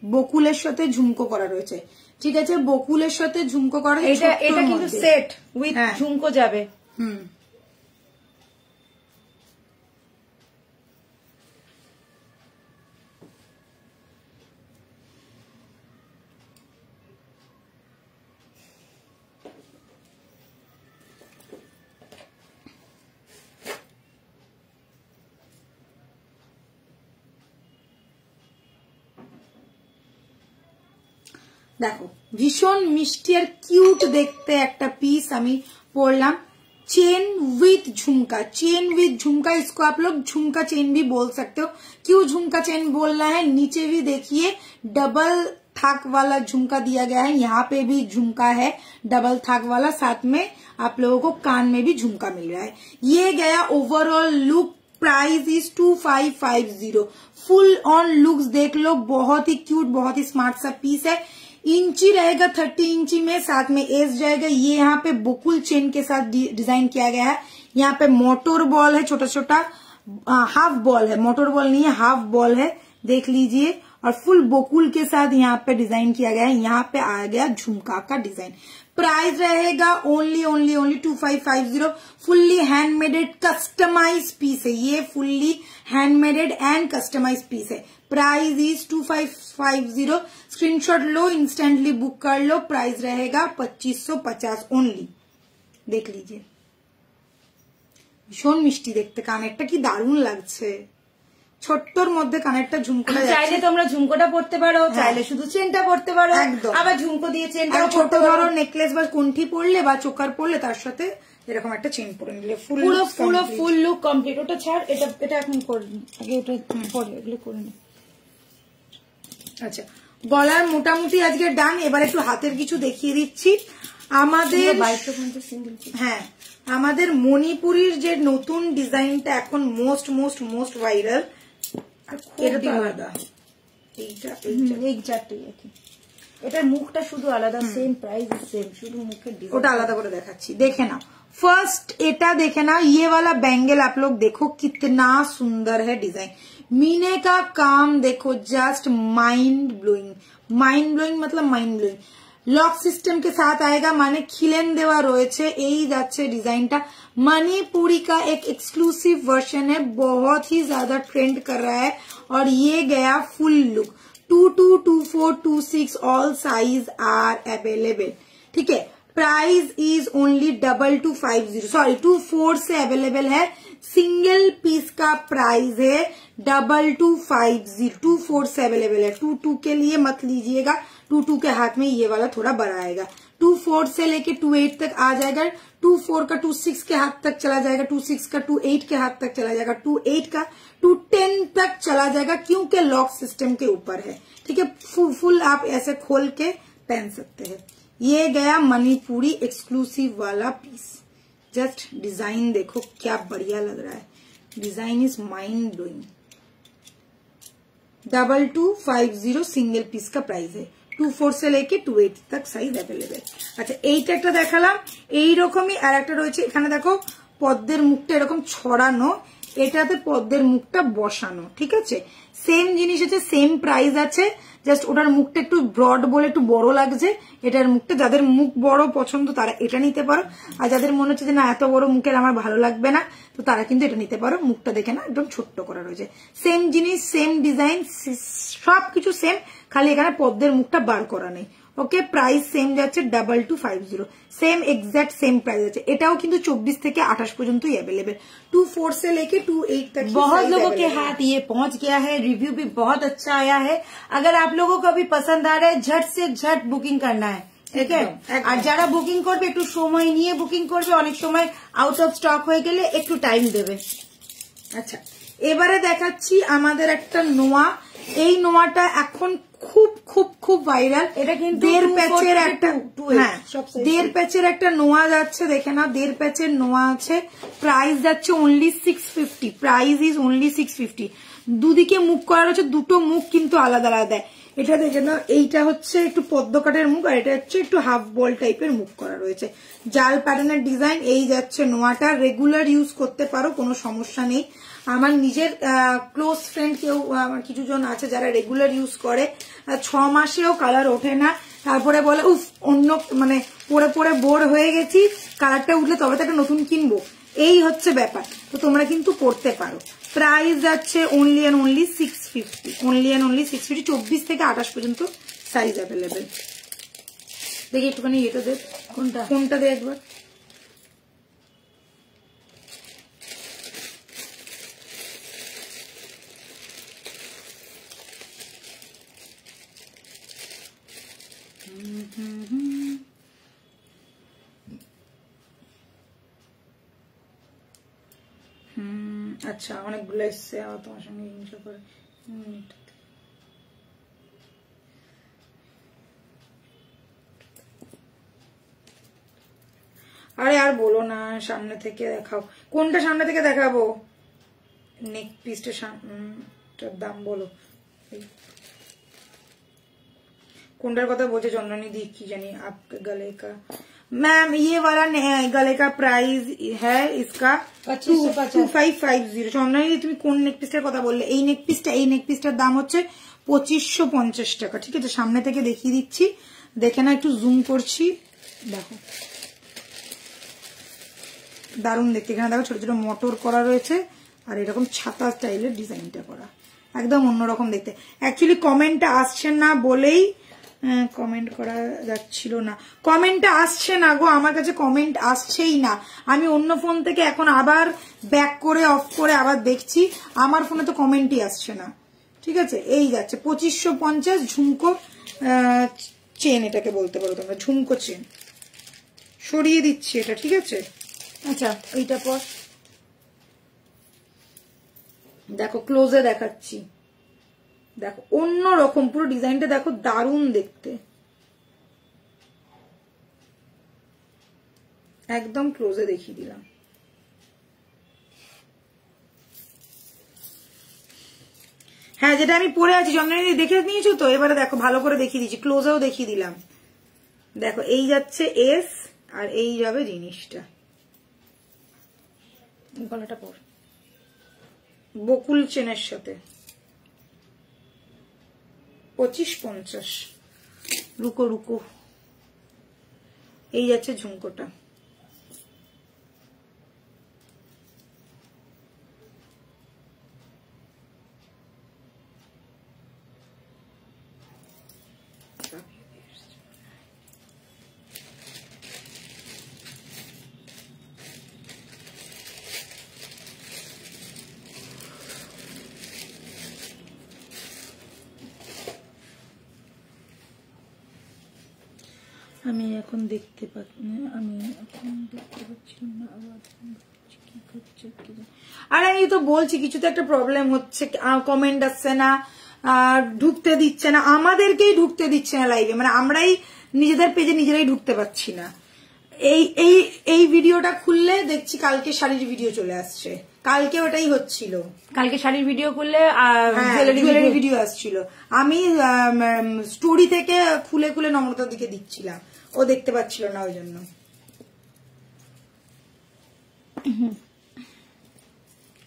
বকুলের সাথে ঝুমকো করা রয়েছে, ঠিক আছে, বকুলের সাথে ঝুমকো করা, এটা কিন্তু সেট উইথ ঝুমকো যাবে। দেখো ভীষণ মিষ্টি আর কিউট দেখতে একটা পিস আমি পরলাম। चेन विथ झुमका, चेन विथ झुमका, इसको आप लोग झुमका चेन भी बोल सकते हो। क्यों झुमका चेन बोलना है, नीचे भी देखिए डबल थाक वाला झुमका दिया गया है, यहाँ पे भी झुमका है डबल थाक वाला, साथ में आप लोगों को कान में भी झुमका मिल रहा है। ये गया overall look, price is 2550। Full on looks देख लो, बहुत ही क्यूट, बहुत ही स्मार्ट सा पीस है। इंची रहेगा 30 इंची में, साथ में एस जाएगा। ये यहाँ पे बुकुल चेन के साथ डिजाइन किया गया है। यहाँ पे मोटर बॉल है, छोटा छोटा हाफ बॉल है, मोटर बॉल नहीं है, हाफ बॉल है, देख लीजिए। और फुल बोकुल के साथ यहाँ पे डिजाइन किया गया है। यहाँ पे आ गया झुमका का डिजाइन। प्राइस रहेगा ओनली 2550। फुल्ली हैंडमेडेड कस्टमाइज पीस है ये, फुल्ली हैंडमेडेड एंड कस्टमाइज पीस है। Price is 2550। Screenshot low, instantly book कर लो। प्राइस रहेगा 2550 ओनली। देख लीजिए ভীষণ মিষ্টি দেখতে, কানেরটা কি দারুণ লাগছে, ছোট্টর মধ্যে কানেরটা ঝুমকোটা, চাইলে তোমরা ঝুমকোটা পড়তে পারো, চাইলে শুধু চেনটা পড়তে পারো, আবার ঝুমকো দিয়ে চেনটা ছোট ধরো নেকলেস বা কণ্ঠি পরলে বা চোকার পরলে তার সাথে এরকম একটা চেন পরে নিলে ফুল লুক কমপ্লিট। ওটা ছাড়, এটা এখন করবি, আগে ওটা পরে এগুলো করে নি। আচ্ছা গলার মোটামুটি আজকে ডান। এবার একটু হাতের কিছু দেখিয়ে দিচ্ছি। আমাদের হ্যাঁ, আমাদের মণিপুরীর যে নতুন ডিজাইনটা এখন মোস্ট ভাইরাল, এটা তো আলাদা, এইটা এই চারটেই একই। এটার মুখটা শুধু আলাদা, সেম প্রাইস সেম, শুধু মুখের ডিজাইন ওটা আলাদা করে দেখাচ্ছি, দেখে নাও। फर्स्ट एटा देखे ना, ये वाला बैंगल आप लोग देखो कितना सुंदर है डिजाइन, मीने का काम देखो, just mind blowing. Mind blowing मतलब माइंड ब्लोइंग। लॉक सिस्टम के साथ आएगा, माने खिलेन देवा रोयेछे, एई जाच्छे डिजाइनटा। मणिपुरी का एक एक्सक्लूसिव वर्जन है, बहुत ही ज्यादा ट्रेंड कर रहा है, और ये गया full look. 22, 24, 26 all size are available, ठीक है। प्राइस इज ओनली 2250, सॉरी 24 से अवेलेबल है। सिंगल पीस का प्राइस है 2250, 24 से अवेलेबल है। 22 के लिए मत लीजिएगा, 22 के हाथ में ये वाला थोड़ा बड़ा आएगा। 24 से लेके 28 तक आ जाएगा, 24 का 26 के हाथ तक चला जाएगा, 26 का 28 के हाथ तक चला जाएगा, 28 का 210 तक चला जाएगा, क्योंकि लॉक सिस्टम के ऊपर है, ठीक है। फुल आप ऐसे खोल के पहन सकते हैं। ये गया मणिपुरी एक्सक्लूसिव वाला पीस। जस्ट डिजाइन देखो क्या बढ़िया लग रहा है, design is mind blowing. 2250 single piece का प्राइस है, 24 से लेके 28 तक साइज अवेलेबल। अच्छा এইটা একটা দেখালাম, এইরকমই আরেকটা রয়েছে, এখানে দেখো পদ্মের মুখটা এরকম ছড়ানো, এটাতে পদ্মের মুখটা বসানো, ঠিক আছে। সেম জিনিস আছে, সেম প্রাইস আছে, জাস্ট ওটার মুখটা একটু ব্রড বলে একটু বড় লাগছে, এটার মুখটা যাদের মুখ বড় পছন্দ তারা এটা নিতে পারো, আর যাদের মনে হচ্ছে যে না এত বড় মুখের আমার ভালো লাগবে না, তো তারা কিন্তু এটা নিতে পারো। মুখটা দেখে না একদম ছোট্ট করা রয়েছে, সেম জিনিস সেম ডিজাইন সবকিছু সেম, খালি এখানে পদ্মের মুখটা বার করা নেই। ওকে, প্রাইস সেম যাচ্ছে 2250, सेम एग्जैक्ट सेम प्राइस है। एटाओ किंतु 24 থেকে 28 পর্যন্তই अवेलेबल, 24 से लेके 28 तक बहुत लोगों के हाथ ये पहुंच गया है। रिव्यू भी बहुत अच्छा आया है। अगर आप लोगों को भी पसंद आ रहा है, झट से झट बुकिंग करना है, ठीक है। আর যারা বুকিং করবে একটু সময় নিয়ে বুকিং করবে, অনেক সময় আউট অফ স্টক হয়ে গেলে একটু টাইম দেবে। আচ্ছা, এবারে দেখাচ্ছি আমাদের একটা নোয়া। এই নোয়াটা এখন খুব খুব খুব ভাইরাল, এটা কিন্তু 1.5 প্যাচের একটা, হ্যাঁ 1.5 প্যাচের একটা নোয়া যাচ্ছে, দেখে না 1.5 প্যাচের নোয়া আছে। প্রাইস যাচ্ছে অনলি 650, প্রাইস ইজ অনলি 650। দুদিকে মুখ করা রয়েছে, দুটো মুখ কিন্তু আলাদা আলাদা। এটা দেখে না, এইটা হচ্ছে একটু পদ্ম কাটের মুখ, আর এটা হচ্ছে একটু হাফ বল টাইপের মুখ করা রয়েছে, জাল প্যাটার্নের ডিজাইন। এই যাচ্ছে নোয়াটা, রেগুলার ইউজ করতে পারো, কোনো সমস্যা নেই। আমার নিজের ক্লোজ ফ্রেন্ড কেউ আমার কিছু জন আছে যারা রেগুলার ইউজ করে, 6 মাসেও কালার ওঠে না, তারপরে বলে উফ অন্য মানে পরে পরে বোর হয়ে গেছি, কালারটা উঠলে তবে তো একটা নতুন কিনবো, এই হচ্ছে ব্যাপার। তো তোমরা কিন্তু পড়তে পারো। প্রাইস যাচ্ছে only and only 650, only and only 650। 24 থেকে 28 পর্যন্ত সাইজ অ্যাভেলেবেল। দেখি একটুখানি এটা দেখ, কোনটা দে একবার। अच्छा অনেকগুলো এসছে, আবার তোমার সঙ্গে হিংসা করে। আরে আর বলো না, সামনে থেকে দেখাও। কোনটা সামনে থেকে দেখাবো? नेक पीस दाम बोलो कोनटार कथा बोलছে चंदनी दी की जानी आपके गले का। मैम ये वाला गले का प्राइस है इसका 2550। चंदनी दी তুমি কোন নেক পিসটার কথা বললে? এই নেক পিসটার দাম হচ্ছে 2550 টাকা। ঠিক আছে, সামনে থেকে দেখিয়ে দিচ্ছি, দেখে না একটু জুম করছি, দেখো দারুণ দেখতে। এখানে দেখো ছোট ছোট মোটর করা রয়েছে আর এরকম ছাতা স্টাইলের ডিজাইনটা করা, একদম অন্যরকম দেখতে। অ্যাকচুয়ালি কমেন্টটা আসছে না বলেই কমেন্ট করা যাচ্ছিল না, কমেন্টটা আসছে না গো, আমার কাছে কমেন্ট আসছেই না। আমি অন্য ফোন থেকে এখন আবার ব্যাক করে অফ করে আবার দেখছি, আমার ফোনে তো কমেন্টই আসছে না। ঠিক আছে, এই যাচ্ছে 2550 ঝুমকো চেন, এটাকে বলতে পারো তোমরা ঝুমকো চেন। সরিয়ে দিচ্ছি এটা, ঠিক আছে। আচ্ছা এইটা পর দেখো ক্লোজে দেখাচ্ছি, দেখো অন্য রকম পুরো ডিজাইনটা দেখো, দারুণ দেখতে, একদম ক্লোজে দেখিয়ে দিলাম। হ্যাঁ যেটা আমি পরে আছি জন্মদিনে দেখে নিয়েছো তো, এবারে দেখো ভালো করে দেখিয়ে দিচ্ছি, ক্লোজেও দেখিয়ে দিলাম। দেখো এই যাচ্ছে এস আর এই যাবে জিনিসটা, গলাটা পর বকুল চেনের সাথে 25-50। রুকো রুকো, এই যাচ্ছে ঝুমকোটা। আমি এখন দেখতে পাচ্ছি না, আর আমি তো বলছি কিছু তো একটা প্রবলেম হচ্ছে, কমেন্ট আসছে না, ঢুকতে দিচ্ছে না, আমাদেরকেই ঢুকতে দিচ্ছে না লাইভে, মানে আমরাই নিজেদের পেজে নিজেরাই ঢুকতে পারছি না। এই এই এই ভিডিওটা খুললে দেখছি কালকে শাড়ির ভিডিও চলে আসছে, কালকে ওটাই হচ্ছিল, কালকে শাড়ির ভিডিও করলে জুয়েলারি ভিডিও আসছিল। আমি স্টোরি থেকে খুলে খুলে নম্রতার দিকে দিচ্ছিলাম, ও দেখতে পাচ্ছিল না ওই জন্য।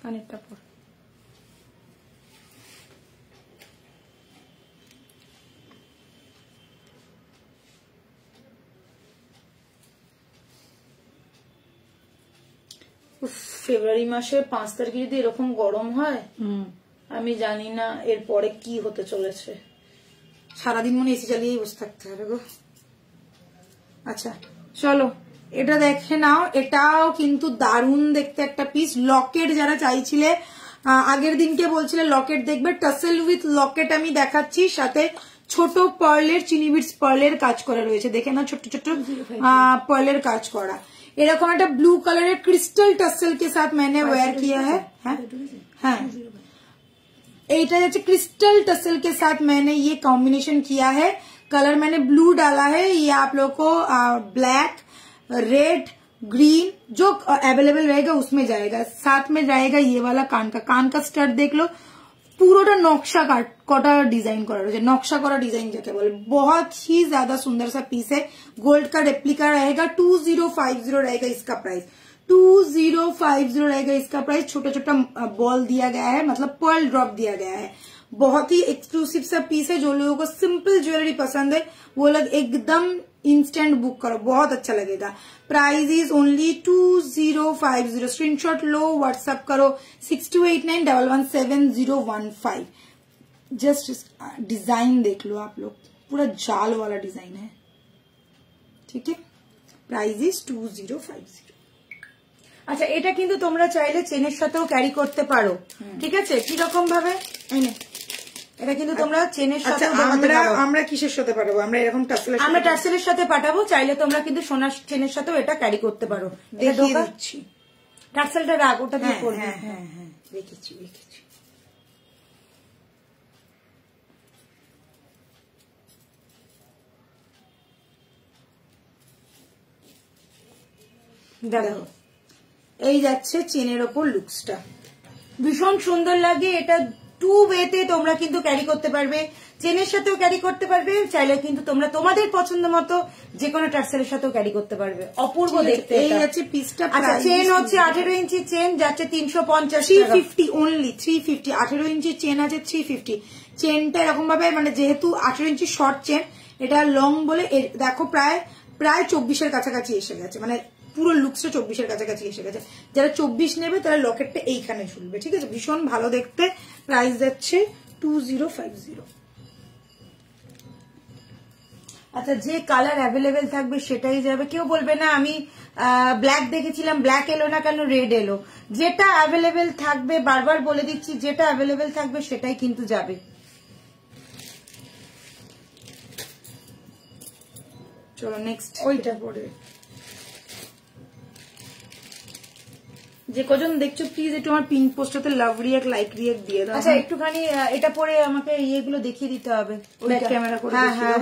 কানেরটা পর ফেব্রুয়ারি মাসের 5 তারিখে যদি এরকম গরম হয়, আমি জানি না এরপরে কি হতে চলেছে। সারাদিন মনে এসি চালিয়েই বসে থাকতে হবে গো। আচ্ছা চলো এটা দেখে নাও, এটাও কিন্তু দারুণ দেখতে একটা পিস। লকেট যারা চাইছিলে, আগের দিনকে বলছিলে লকেট দেখবে, টাসেল উইথ লকেট আমি দেখাচ্ছি, সাথে ছোট পার্লের চিনি বিটস পার্লের কাজ করা রয়েছে, দেখে না ছোট ছোট পার্লের কাজ করা। এরকম একটা ब्लू कलर क्रिस्टल टसल के साथ मैंने वेयर किया है। हाँ एटा जैसे क्रिस्टल टसल के साथ मैंने ये कॉम्बिनेशन किया है। कलर मैंने ब्लू डाला है, ये आप लोग को ब्लैक, रेड, ग्रीन जो अवेलेबल रहेगा उसमें जाएगा। साथ में जाएगा ये वाला कान का स्टड देख लो, পুরোটা নকশা কটা ডিজাइन করা রয়েছে, নকশা করা ডিজাइन যাকে বলে, बहुत ही ज्यादा सुंदर सा पीस है। गोल्ड का रेप्लिका रहेगा, 2050 रहेगा इसका प्राइस, 2050 रहेगा इसका प्राइस। छोटा छोटा बॉल दिया गया है, मतलब पर्ल ड्रॉप दिया गया है। बहुत ही एक्सक्लूसिव सा पीस है। जो लोगों को सिंपल ज्वेलरी पसंद है वो लोग एकदम इंस्टेंट बुक करो, बहुत अच्छा लगेगा। Price is only 2050। स्क्रीनशॉट लो, व्हाट्सएप करो 6289117015। जस्ट डिजाइन देख लो आप लोग, पूरा जाल वाला डिजाइन है, ठीक है। Price is 2050। আচ্ছা এটা কিন্তু তোমরা চাইলে চেনের সাথেও ক্যারি করতে পারো, ঠিক আছে। কি রকম ভাবে এটা কিন্তু তোমরা চেনের সাথে, আমরা কিসের সাথে পাঠাবো, আমরা এরকম টাসেলের, আমরা টাসেলের সাথে পাঠাবো, চাইলে তোমরা কিন্তু সোনার চেনের সাথেও এটা ক্যারি করতে পারো। দেখিয়ে দিচ্ছি, টাসেলটা রাখ, ওটা দিয়ে করবে। হ্যাঁ হ্যাঁ হ্যাঁ দেখেছি দেখেছি। দেখো এই যাচ্ছে চেনের ওপর লুকসটা, ভীষণ সুন্দর লাগে। এটা 2 ওয়েতে তোমরা কিন্তু ক্যারি করতে পারবে, চেনের সাথেও ক্যারি করতে পারবে, চাইলে কিন্তু তোমরা তোমাদের পছন্দ মতো যে কোনো টার্সেলের সাথেও ক্যারি করতে পারবে। অপূর্ব দেখতে। এই যাচ্ছে পিসটা। আচ্ছা চেন হচ্ছে 18 ইঞ্চি চেন, যাচ্ছে 350, 350 অনলি 350। 18 ইঞ্চি চেন আছে 350। চেনটা এরকম ভাবে, মানে যেহেতু 18 ইঞ্চি শর্ট চেন, এটা লং বলে দেখো প্রায় 24-এর কাছাকাছি এসে গেছে, মানে পুরো লুকসটা 24-এর কাছাকাছি এসে গেছে। যারা 24 নেবে তারা লকেটটা এইখানে ঝুলবে, ঠিক আছে। ভীষণ ভালো দেখতে। প্রাইস যাচ্ছে 2050। আচ্ছা যে কালার অ্যাভেলেবেল থাকবে সেটাই যাবে, কেউ বলবে না আমি ব্ল্যাক দেখেছিলাম ব্ল্যাক এলো না কেন রেড এলো। যেটা অ্যাভেলেবেল থাকবে, বারবার বলে দিচ্ছি, যেটা অ্যাভেলেবেল থাকবে সেটাই কিন্তু যাবে। চলো নেক্সট ওইটা পরে। যে কজন দেখছো প্লিজ একটু আমার পিন পোস্টটাতে লাভ রিয়াক্ট লাইক রিয়াক্ট দিয়ে দাও। আচ্ছা একটুখানি এটা পরে আমাকে ইয়েগুলো দেখিয়ে দিতে হবে, ব্যাক ক্যামেরা করে। হ্যাঁ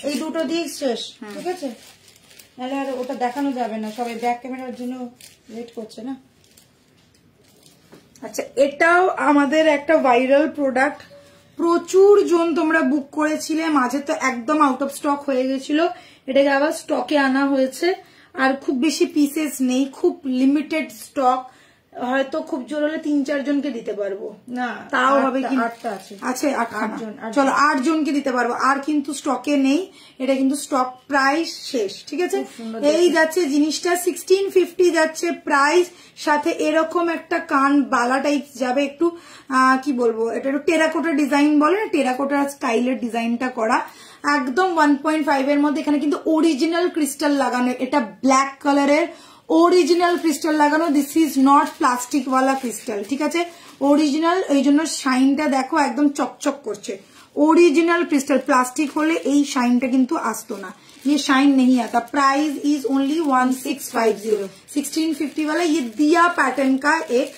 এই দুটো দিক শেষ, ঠিক আছে। নাহলে আর ওটা দেখানো যাবে না, সবাই ব্যাক ক্যামেরার জন্য ওয়েট করছে না। আচ্ছা, এটাও আমাদের একটা ভাইরাল প্রোডাক্ট, প্রচুর জন তোমরা বুক করেছিলে, মাঝে তো একদম আউট অফ স্টক হয়ে গেছিল, এটাকে আবার স্টকে আনা হয়েছে, আর খুব বেশি পিসেস নেই, খুব লিমিটেড স্টক, হয়তো খুব জোর হলে 3-4 জনকে দিতে পারবো, না তাও হবে কি, 8টা আছে, আছে 8 জন, চলো 8 জনকে দিতে পারবো, আর কিন্তু স্টকে নেই, এটা কিন্তু স্টক প্রাইস শেষ, ঠিক আছে। এই যাচ্ছে জিনিসটা 1650 যাচ্ছে প্রাইস, সাথে এরকম একটা কান বালা টাইপ যাবে, একটু কি বলবো, এটা একটু টেরাকোটা ডিজাইন বলে না, টেরাকোটা স্টাইলের ডিজাইনটা করা, একদম 1.5 এর মধ্যে। এখানে কিন্তু অরিজিনাল ক্রিস্টাল লাগানো, এটা ব্ল্যাক কালারের অরিজিনাল ক্রিস্টাল লাগানো, দিস ইজ নট প্লাস্টিক ওয়ালা ক্রিস্টাল, ঠিক আছে, অরিজিনাল, এই জন্য শাইনটা দেখো একদম চকচক করছে, ओरिजिनल क्रिस्टल। प्लास्टिक होले এই শাইনটা কিন্তু আসতো না, ये शाइन नहीं आता। प्राइस इज ओनली 1650, 1650 वाला ये दिया पैटर्न का एक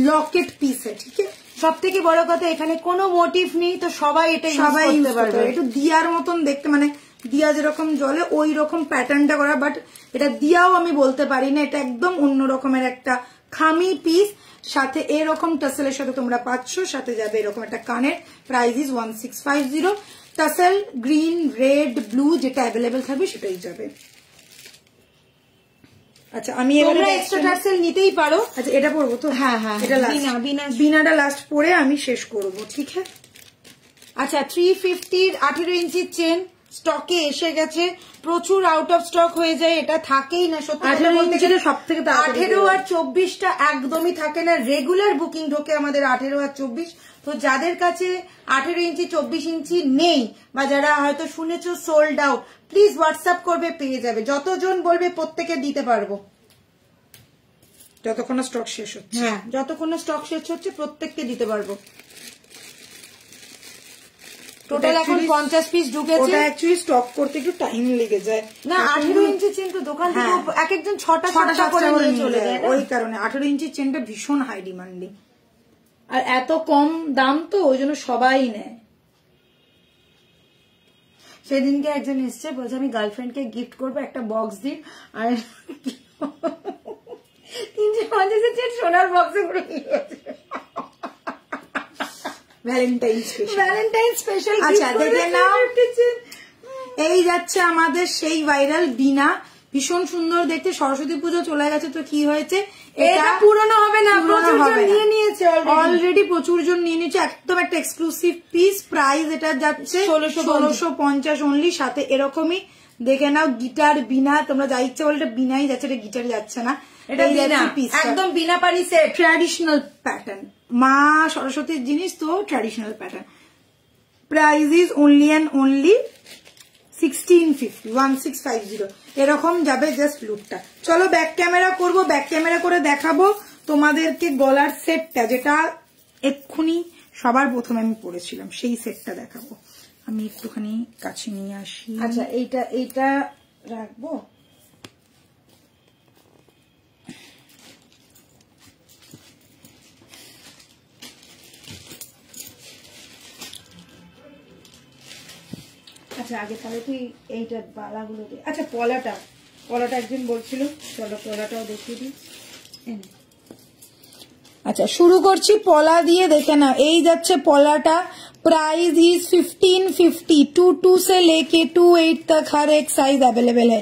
लॉकेट पीस है, ठीक है। সবথেকে বড় কথা এখানে কোনো মোটিভ নেই, তো সবাই এটা ইউজ করতে পারবে, একটু দিয়ার মতন দেখতে, মানে দিয়া যেরকম জ্বলে ওই রকম প্যাটার্নটা করা, বাট এটা দিয়াও আমি বলতে পারি না, এটা একদম অন্য রকমের একটা খামি পিস, সাথে এরকম টাসেলের সাথে তোমরা পাচ্ছ, সাথে যাবে এরকম একটা কানের। Price is 1650। Tassel green, red, blue যেটা অ্যাভেলেবেল থাকবে সেটাই যাবে। আচ্ছা, আমি তোমরা এক্সট্রা টাসেল নিতেই পারো। আচ্ছা, এটা পরবো তো? হ্যাঁ হ্যাঁ, এটা বিনাটা লাস্ট পরে আমি শেষ করব, ঠিক আছে। আচ্ছা, 350 18 ইঞ্চির চেন স্টকে এসে গেছে, প্রচুর আউট অফ স্টক হয়ে যায়, এটা থাকেই না সত্যি কথা বলতে গেলে। সব থেকে 18 আর 24টা একদমই থাকে না, রেগুলার বুকিং ঢোকে আমাদের 18 আর 24। তো যাদের কাছে 18 ইঞ্চি 24 ইঞ্চি নেই, বা যারা হয়তো শুনেছো সোল্ড আউট, প্লিজ হোয়াটসঅ্যাপ করবে, পেয়ে যাবে, যতজন বলবে প্রত্যেকে দিতে পারবো, যতক্ষণ স্টক শেষ হচ্ছে। হ্যাঁ, যতক্ষণ স্টক শেষ হচ্ছে প্রত্যেককে দিতে পারবো। টোটাল এখন 50 পিস ঢুকেছে। ওটা অ্যাকচুয়ালি স্টক করতে একটু টাইম লেগে যায় না, 18 ইঞ্চি চেন তো দোকান থেকে এক একজন 6টা করে নিয়ে চলে যায়, ওই কারণে 18 ইঞ্চি চেনটা ভীষণ হাই ডিমান্ডিং, আর এত কম দাম তো ওই জন্য সবাই নেয়। সেদিনকে একজন এসছে, বলছে আমি গার্লফ্রেন্ডকে গিফট করবো একটা বক্স দিন, আর 350 চেন সোনার বক্সে করে ভ্যালেন্টাইন স্পেশাল। আচ্ছা, দেখে নাও, এই যাচ্ছে আমাদের সেই ভাইরাল বিনা, ভীষণ সুন্দর দেখতে। সরস্বতী পুজো চলে গেছে, তো কি হয়েছে, এটা পুরনো হবে না, প্রচুর জন নিয়ে নিয়েছে অলরেডি, প্রচুর জন নিয়ে নিয়েছে, একদম একটা এক্সক্লুসিভ পিস। প্রাইস এটা যাচ্ছে 1650 অনলি। সাথে এরকমই দেখে নাও গিটার বিনা, তোমরা যা ইচ্ছে বলে, এটা বিনাই যাচ্ছে, এটা গিটার যাচ্ছে না, এটা একদম বিনা পারি সেট, ট্র্যাডিশনাল প্যাটার্ন, মা সরস্বতীর জিনিস তো traditional pattern. Price is only and only 1650, এরকম যাবে জাস্ট লুকটা। চলো ব্যাক ক্যামেরা করবো, ব্যাক ক্যামেরা করে দেখাবো তোমাদেরকে গলার সেটটা, যেটা এক্ষুনি সবার প্রথমে আমি পরেছিলাম, সেই সেটটা দেখাবো। আমি একটুখানি কাছে নিয়ে আসি। আচ্ছা, এইটা রাখবো। আচ্ছা, আগে তাহলে তুই এইটা বালাগুলো দে। আচ্ছা, পলাটা একজন বলছিল, চলো পলাটাও দেখিয়ে দিই। আচ্ছা, শুরু করছি পলা দিয়ে, দেখে না। এই যাচ্ছে পলাটা, प्राइस इज 1550। 22 से लेके 28 तक हर एक साइज अवेलेबल है।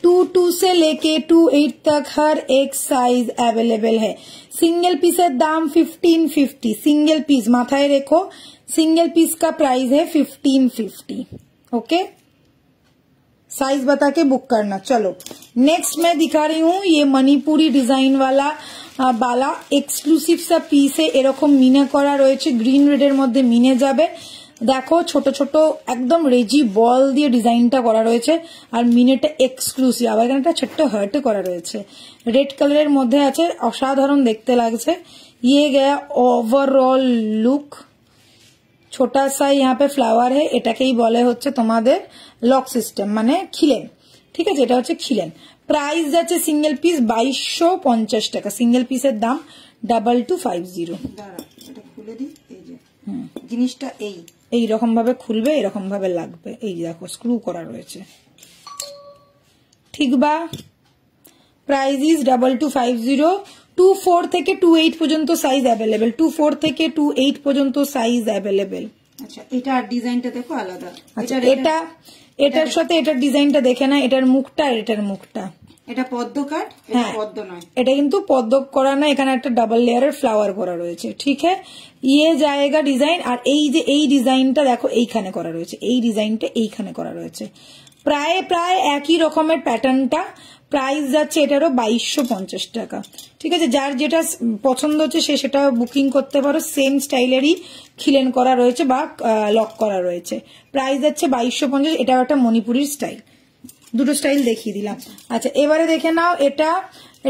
22 से लेके 28 तक हर एक साइज अवेलेबल है। सिंगल पीस है दाम 1550। सिंगल पीस माथाए रखो, सिंगल पीस का प्राइस है 1550। ओके, साइज बता के बुक करना। चलो नेक्स्ट मैं दिखा रही हूँ, ये मणिपुरी डिजाइन वाला बाला एक्सक्लूसिव सा पिस है, এরকম মিনে করা রয়েছে, গ্রিন রেডের মধ্যে মিনে যাবে। দেখো ছোট ছোট একদম রেজি বল দিয়ে ডিজাইনটা করা রয়েছে, আর মিনেটা এক্সক্লুসিভ, আবার এখানে একটা ছোট্ট হার্ট করা রয়েছে, রেড কালারের মধ্যে আছে, অসাধারণ দেখতে লাগছে। ये गया ओवरऑल लुक, छोटा सा यहाँ पे फ्लावर है, এটাকেই বলে হচ্ছে তোমাদের লক সিস্টেম, মানে খিলেন, ঠিক আছে, এটা হচ্ছে খিলেন। প্রাইস যাচ্ছে সিঙ্গেল পিস 2250 টাকা, সিঙ্গেল পিসের দাম 2250। এটা খুলে দিই, এই যে জিনিসটা এইরকম ভাবে খুলবে, এরকম ভাবে লাগবে, এই দেখো স্ক্রু করা রয়েছে, ঠিক বা। Price is 2250। 2-4 থেকে 2-8 পর্যন্ত সাইজ অ্যাভেলেবেল, 2-4 থেকে 2-8 পর্যন্ত সাইজ অ্যাভেলেবেল। আচ্ছা, এটা ডিজাইনটা দেখো আলাদা। আচ্ছা, এটার সাথে এটার ডিজাইনটা দেখে না, এটার মুখটা আর এটার মুখটা। এটা পদ্ম কাট, এটা পদ্ম নয়, এটা কিন্তু পদ্ম করা না, এখানে একটা ডাবল লেয়ারের ফ্লাওয়ার করা রয়েছে। ঠিক আছে, ইয়ে জায়গা ডিজাইন। আর এই যে এই ডিজাইনটা দেখো এইখানে করা রয়েছে, এই ডিজাইনটা এইখানে করা রয়েছে, প্রায় একই রকমের প্যাটার্নটা। প্রাইস যাচ্ছে এটারও 2250 টাকা। ঠিক আছে, যার যেটা পছন্দ হচ্ছে সে সেটা বুকিং করতে পারো। সেম স্টাইলেরই খিলেন করা রয়েছে বা লক করা রয়েছে। প্রাইস যাচ্ছে 2250। এটাও একটা মণিপুরীর স্টাইল। দুটো স্টাইল দেখিয়ে দিলাম। আচ্ছা, এবারে দেখে নাও,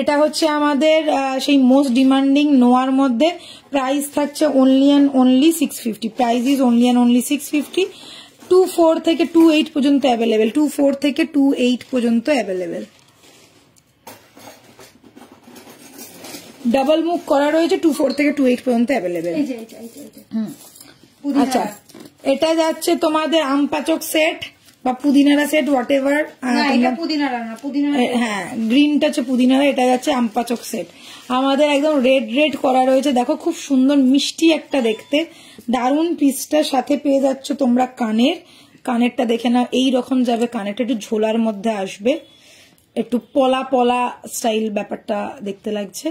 এটা হচ্ছে আমাদের সেই মোস্ট ডিমান্ডিং নোয়ার মধ্যে। প্রাইস থাকছে only and only 650। Price is only and only 650। 2-4 থেকে 2-8 পর্যন্ত অ্যাভেলেবেল, 2-4 থেকে 2-8 পর্যন্ত অ্যাভেলেবেল। ডাবল মুখ করা রয়েছে, 2-4 থেকে 2-8 পর্যন্ত অ্যাভেলেবেল। আচ্ছা, এটা যাচ্ছে তোমাদের আমপাচক সেট বা পুদিনারা সেট, হোয়াট এভার। হ্যাঁ, গ্রিনটা হচ্ছে পুদিনারা, এটা যাচ্ছে আমপাচক সেট। আমাদের একদম রেড করা রয়েছে, দেখো খুব সুন্দর মিষ্টি একটা দেখতে, দারুন পিসটার সাথে পেয়ে যাচ্ছ তোমরা কানেরটা দেখে নাও, এইরকম যাবে কানেরটা, একটু ঝোলার মধ্যে আসবে, একটু পলা স্টাইল ব্যাপারটা দেখতে লাগছে।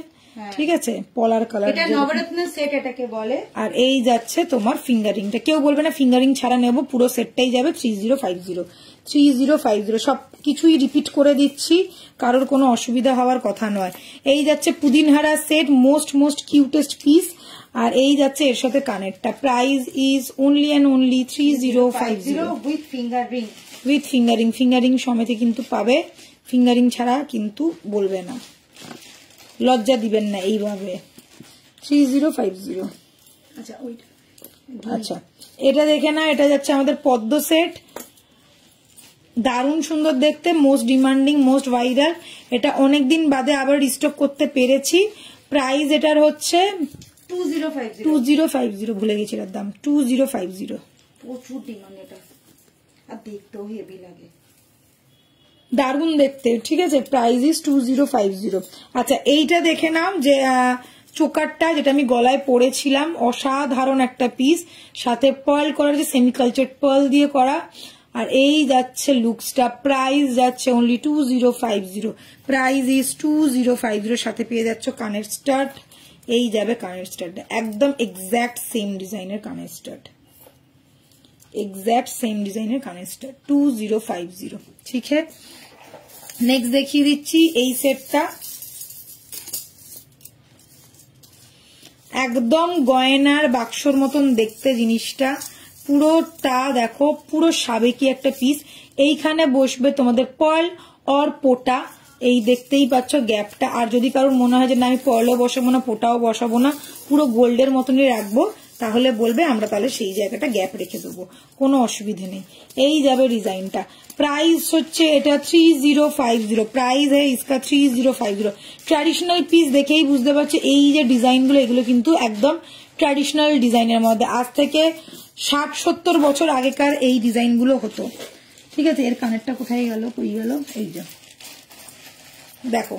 ঠিক আছে, পলার কালার, এটা নবরত্ন সেট এটাকে বলে। আর এই যাচ্ছে তোমার ফিঙ্গারিংটা, কেউ বলবে না ফিঙ্গারিং ছাড়া নেবো, পুরো সেটটাই যাবে 3050। সব কিছুই রিপিট করে দিচ্ছি, কারোর কোনো অসুবিধা হওয়ার কথা নয়। এই যাচ্ছে পুদিনহারা সেট, মোস্ট কিউটেস্ট পিস। আর এই যাচ্ছে এর সাথে কানেরটা। Price is only and only 3050 with finger ring সমেতে কিন্তু পাবে, ফিঙ্গারিং ছাড়া কিন্তু বলবে না, লজ্জা দিবেন না এইভাবে। 3050। আচ্ছা, এটা দেখে না, এটা যাচ্ছে আমাদের পদ্ম সেট, দারুণ সুন্দর দেখতে, মোস্ট ডিমান্ডিং, মোস্ট ভাইরাল। এটা অনেকদিন বাদে আবার রিস্টক করতে পেরেছি। প্রাইস এটার হচ্ছে 2050, ভুলে গেছি এর দাম, 2050। প্রচুর ডিমান্ড এটা, আর দেখতেও হেভি লাগে, দারুণ দেখতে। ঠিক আছে, প্রাইস ইজ 2050। আচ্ছা, এইটা দেখে নাও, যে চোকারটা যেটা আমি গলায় পরেছিলাম, অসাধারণ একটা পিস, সাথে পার্ল করা, যে সেমি কালচার পার্ল দিয়ে করা। আর এই যাচ্ছে লুকসটা, প্রাইস যাচ্ছে অনলি 2050। Price is 2050। সাথে পেয়ে যাচ্ছ কানের স্টাড, এই যাবে কানের স্টাড, একদম এক্স্যাক্ট সেম ডিজাইনের কানের স্টাড, 2050। ঠিক আছে, নেক্সট দেখিয়ে দিচ্ছি এই সেটটা, একদম গয়নার বাক্সর মতন দেখতে জিনিসটা, পুরোটা দেখো, পুরো সাবেকি একটা পিস। এইখানে বসবে তোমাদের পার্ল অর পোটা, এই দেখতেই পাচ্ছ গ্যাপটা। আর যদি কারোর মনে হয় যে না আমি পার্লও বসাবো না, পোটাও বসাবো না, পুরো গোল্ডের মতনই রাখবো, তাহলে বলবে, আমরা তাহলে সেই জায়গাটা গ্যাপ রেখে দেবো, কোনো অসুবিধে নেই। এই যাবে ডিজাইনটা। প্রাইস হচ্ছে এটা 3050। প্রাইস है इसका 3050। ট্র্যাডিশনাল পিস দেখেই বুঝতে পারছো, এই যে ডিজাইনগুলো, এগুলো কিন্তু একদম ট্র্যাডিশনাল ডিজাইনের মধ্যে, আজ থেকে 60-70 বছর আগেকার এই ডিজাইনগুলো হতো। ঠিক আছে, এর কানেরটা কোথায় গেল, কই গেল, এই যে দেখো,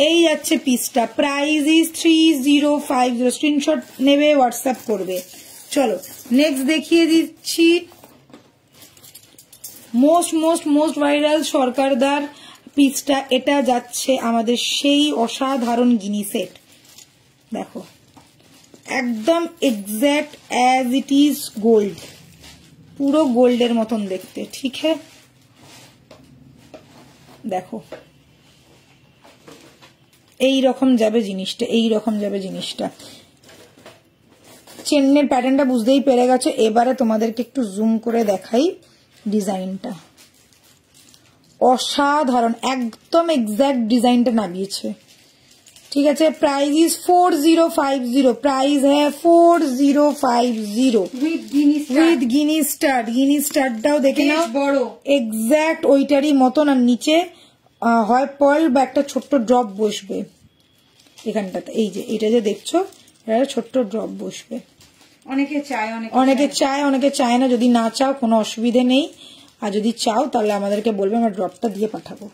এই যাচ্ছে পিসটা। Price is 3050। স্ক্রিনশট নেবে, হোয়াটসঅ্যাপ করবে। চলো নেক্সট দেখিয়ে দিচ্ছি, মোস্ট ভাইরাল সরকারদার পিসটা। এটা যাচ্ছে আমাদের সেই অসাধারণ গিনি সেট, দেখো একদম exact as it is gold, পুরো গোল্ডের মতন দেখতে। ঠিক আছে, দেখো এই রকম যাবে জিনিসটা, চেনের প্যাটার্নটা বুঝতেই পেরে গেছো। এবারে তোমাদেরকে একটু জুম করে দেখাই ডিজাইনটা, অসাধারণ, একদম এক্স্যাক্ট ডিজাইনটা নামিয়েছে। ঠিক আছে, প্রাইস ইজ 4050। প্রাইস হ্যাঁ 4050 উইথ গিনি স্টাড। গিনি স্টাডটাও দেখে নাও, বড় এক্স্যাক্ট ওইটারই মতন। আর নিচে হয় পার্ল বা একটা ছোট্ট ড্রপ বসবে এখানটাতে, এই যে এটা যে দেখছো, এটা ছোট্ট ড্রপ বসবে। অনেকে চায়, অনেকে চায় না। যদি না চাও কোনো অসুবিধে নেই, আর যদি চাও তাহলে আমাদেরকে বলবে, আমরা ড্রপটা দিয়ে পাঠাবো।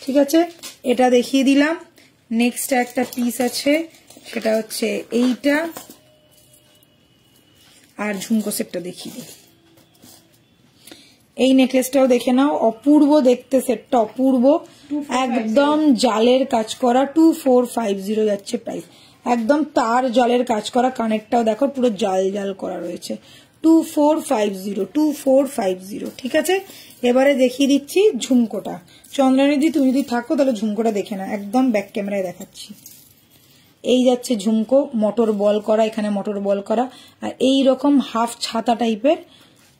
ঠিক আছে, এটা দেখিয়ে দিলাম। নেক্সট একটা পিস আছে, সেটা হচ্ছে এইটা, আর ঝুমকো সেটটা দেখিয়ে দিই। এই নেকলেসটাও দেখে নাও, অপূর্ব দেখতে সেটটা, অপূর্ব, একদম জালের কাজ করা, 2450 যাচ্ছে প্রাইস। একদম তার জলের কাজ করা, কানেরটাও দেখো পুরো জাল জাল করা রয়েছে, 2450। ঠিক আছে, এবারে দেখিয়ে দিচ্ছি ঝুমকোটা। চন্দ্রানিধি তুমি যদি থাকো তাহলে ঝুমকোটা দেখে না, একদম ব্যাক ক্যামেরায় দেখাচ্ছি। এই যাচ্ছে ঝুমকো, মোটর বল করা, এখানে মোটর বল করা, আর এই রকম হাফ ছাতা টাইপের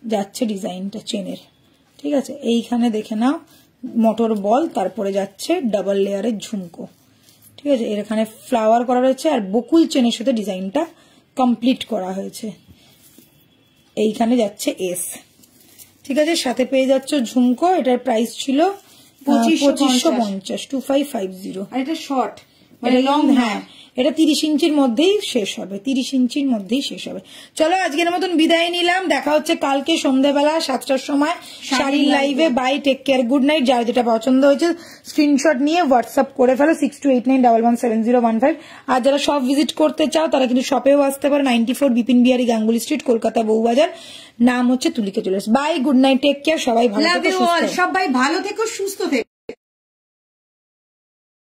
যাচ্ছে ডিজাইনটা চেনের। ঠিক আছে, এইখানে দেখে নাও মোটর বল, তারপরে যাচ্ছে ডাবল লেয়ারের ঝুমকো। ঠিক আছে, এখানে ফ্লাওয়ার করা রয়েছে, আর বকুল চেনের সাথে ডিজাইনটা কমপ্লিট করা হয়েছে। এইখানে যাচ্ছে এস। ঠিক আছে, সাথে পেয়ে যাচ্ছে ঝুমকো। এটার প্রাইস ছিল 2550, 2550। আর এটা শর্ট, মানে লং। হ্যাঁ, এটা 30 ইঞ্চির মধ্যেই শেষ হবে, 30 ইঞ্চির মধ্যেই শেষ হবে। চলো আজকের মতন বিদায় নিলাম, দেখা হচ্ছে কালকে সন্ধ্যাবেলা 7টার সময় শাড়ির লাইভে। Bye, take care, good night. যার যেটা পছন্দ হয়েছে স্ক্রিনশট নিয়ে হোয়াটসঅ্যাপ করে ফেলো 6289117015। আর যারা শপ ভিজিট করতে চাও তারা কিন্তু শপেও আসতে পারে, 94 বিপিন বিহারী গাঙ্গুলি স্ট্রিট, কলকাতা বউবাজার। নাম হচ্ছে Tulika jewellers. Bye, good night, take care, সবাই ভালো থেকো, সবাই ভালো থেকো, সুস্থ থেকো।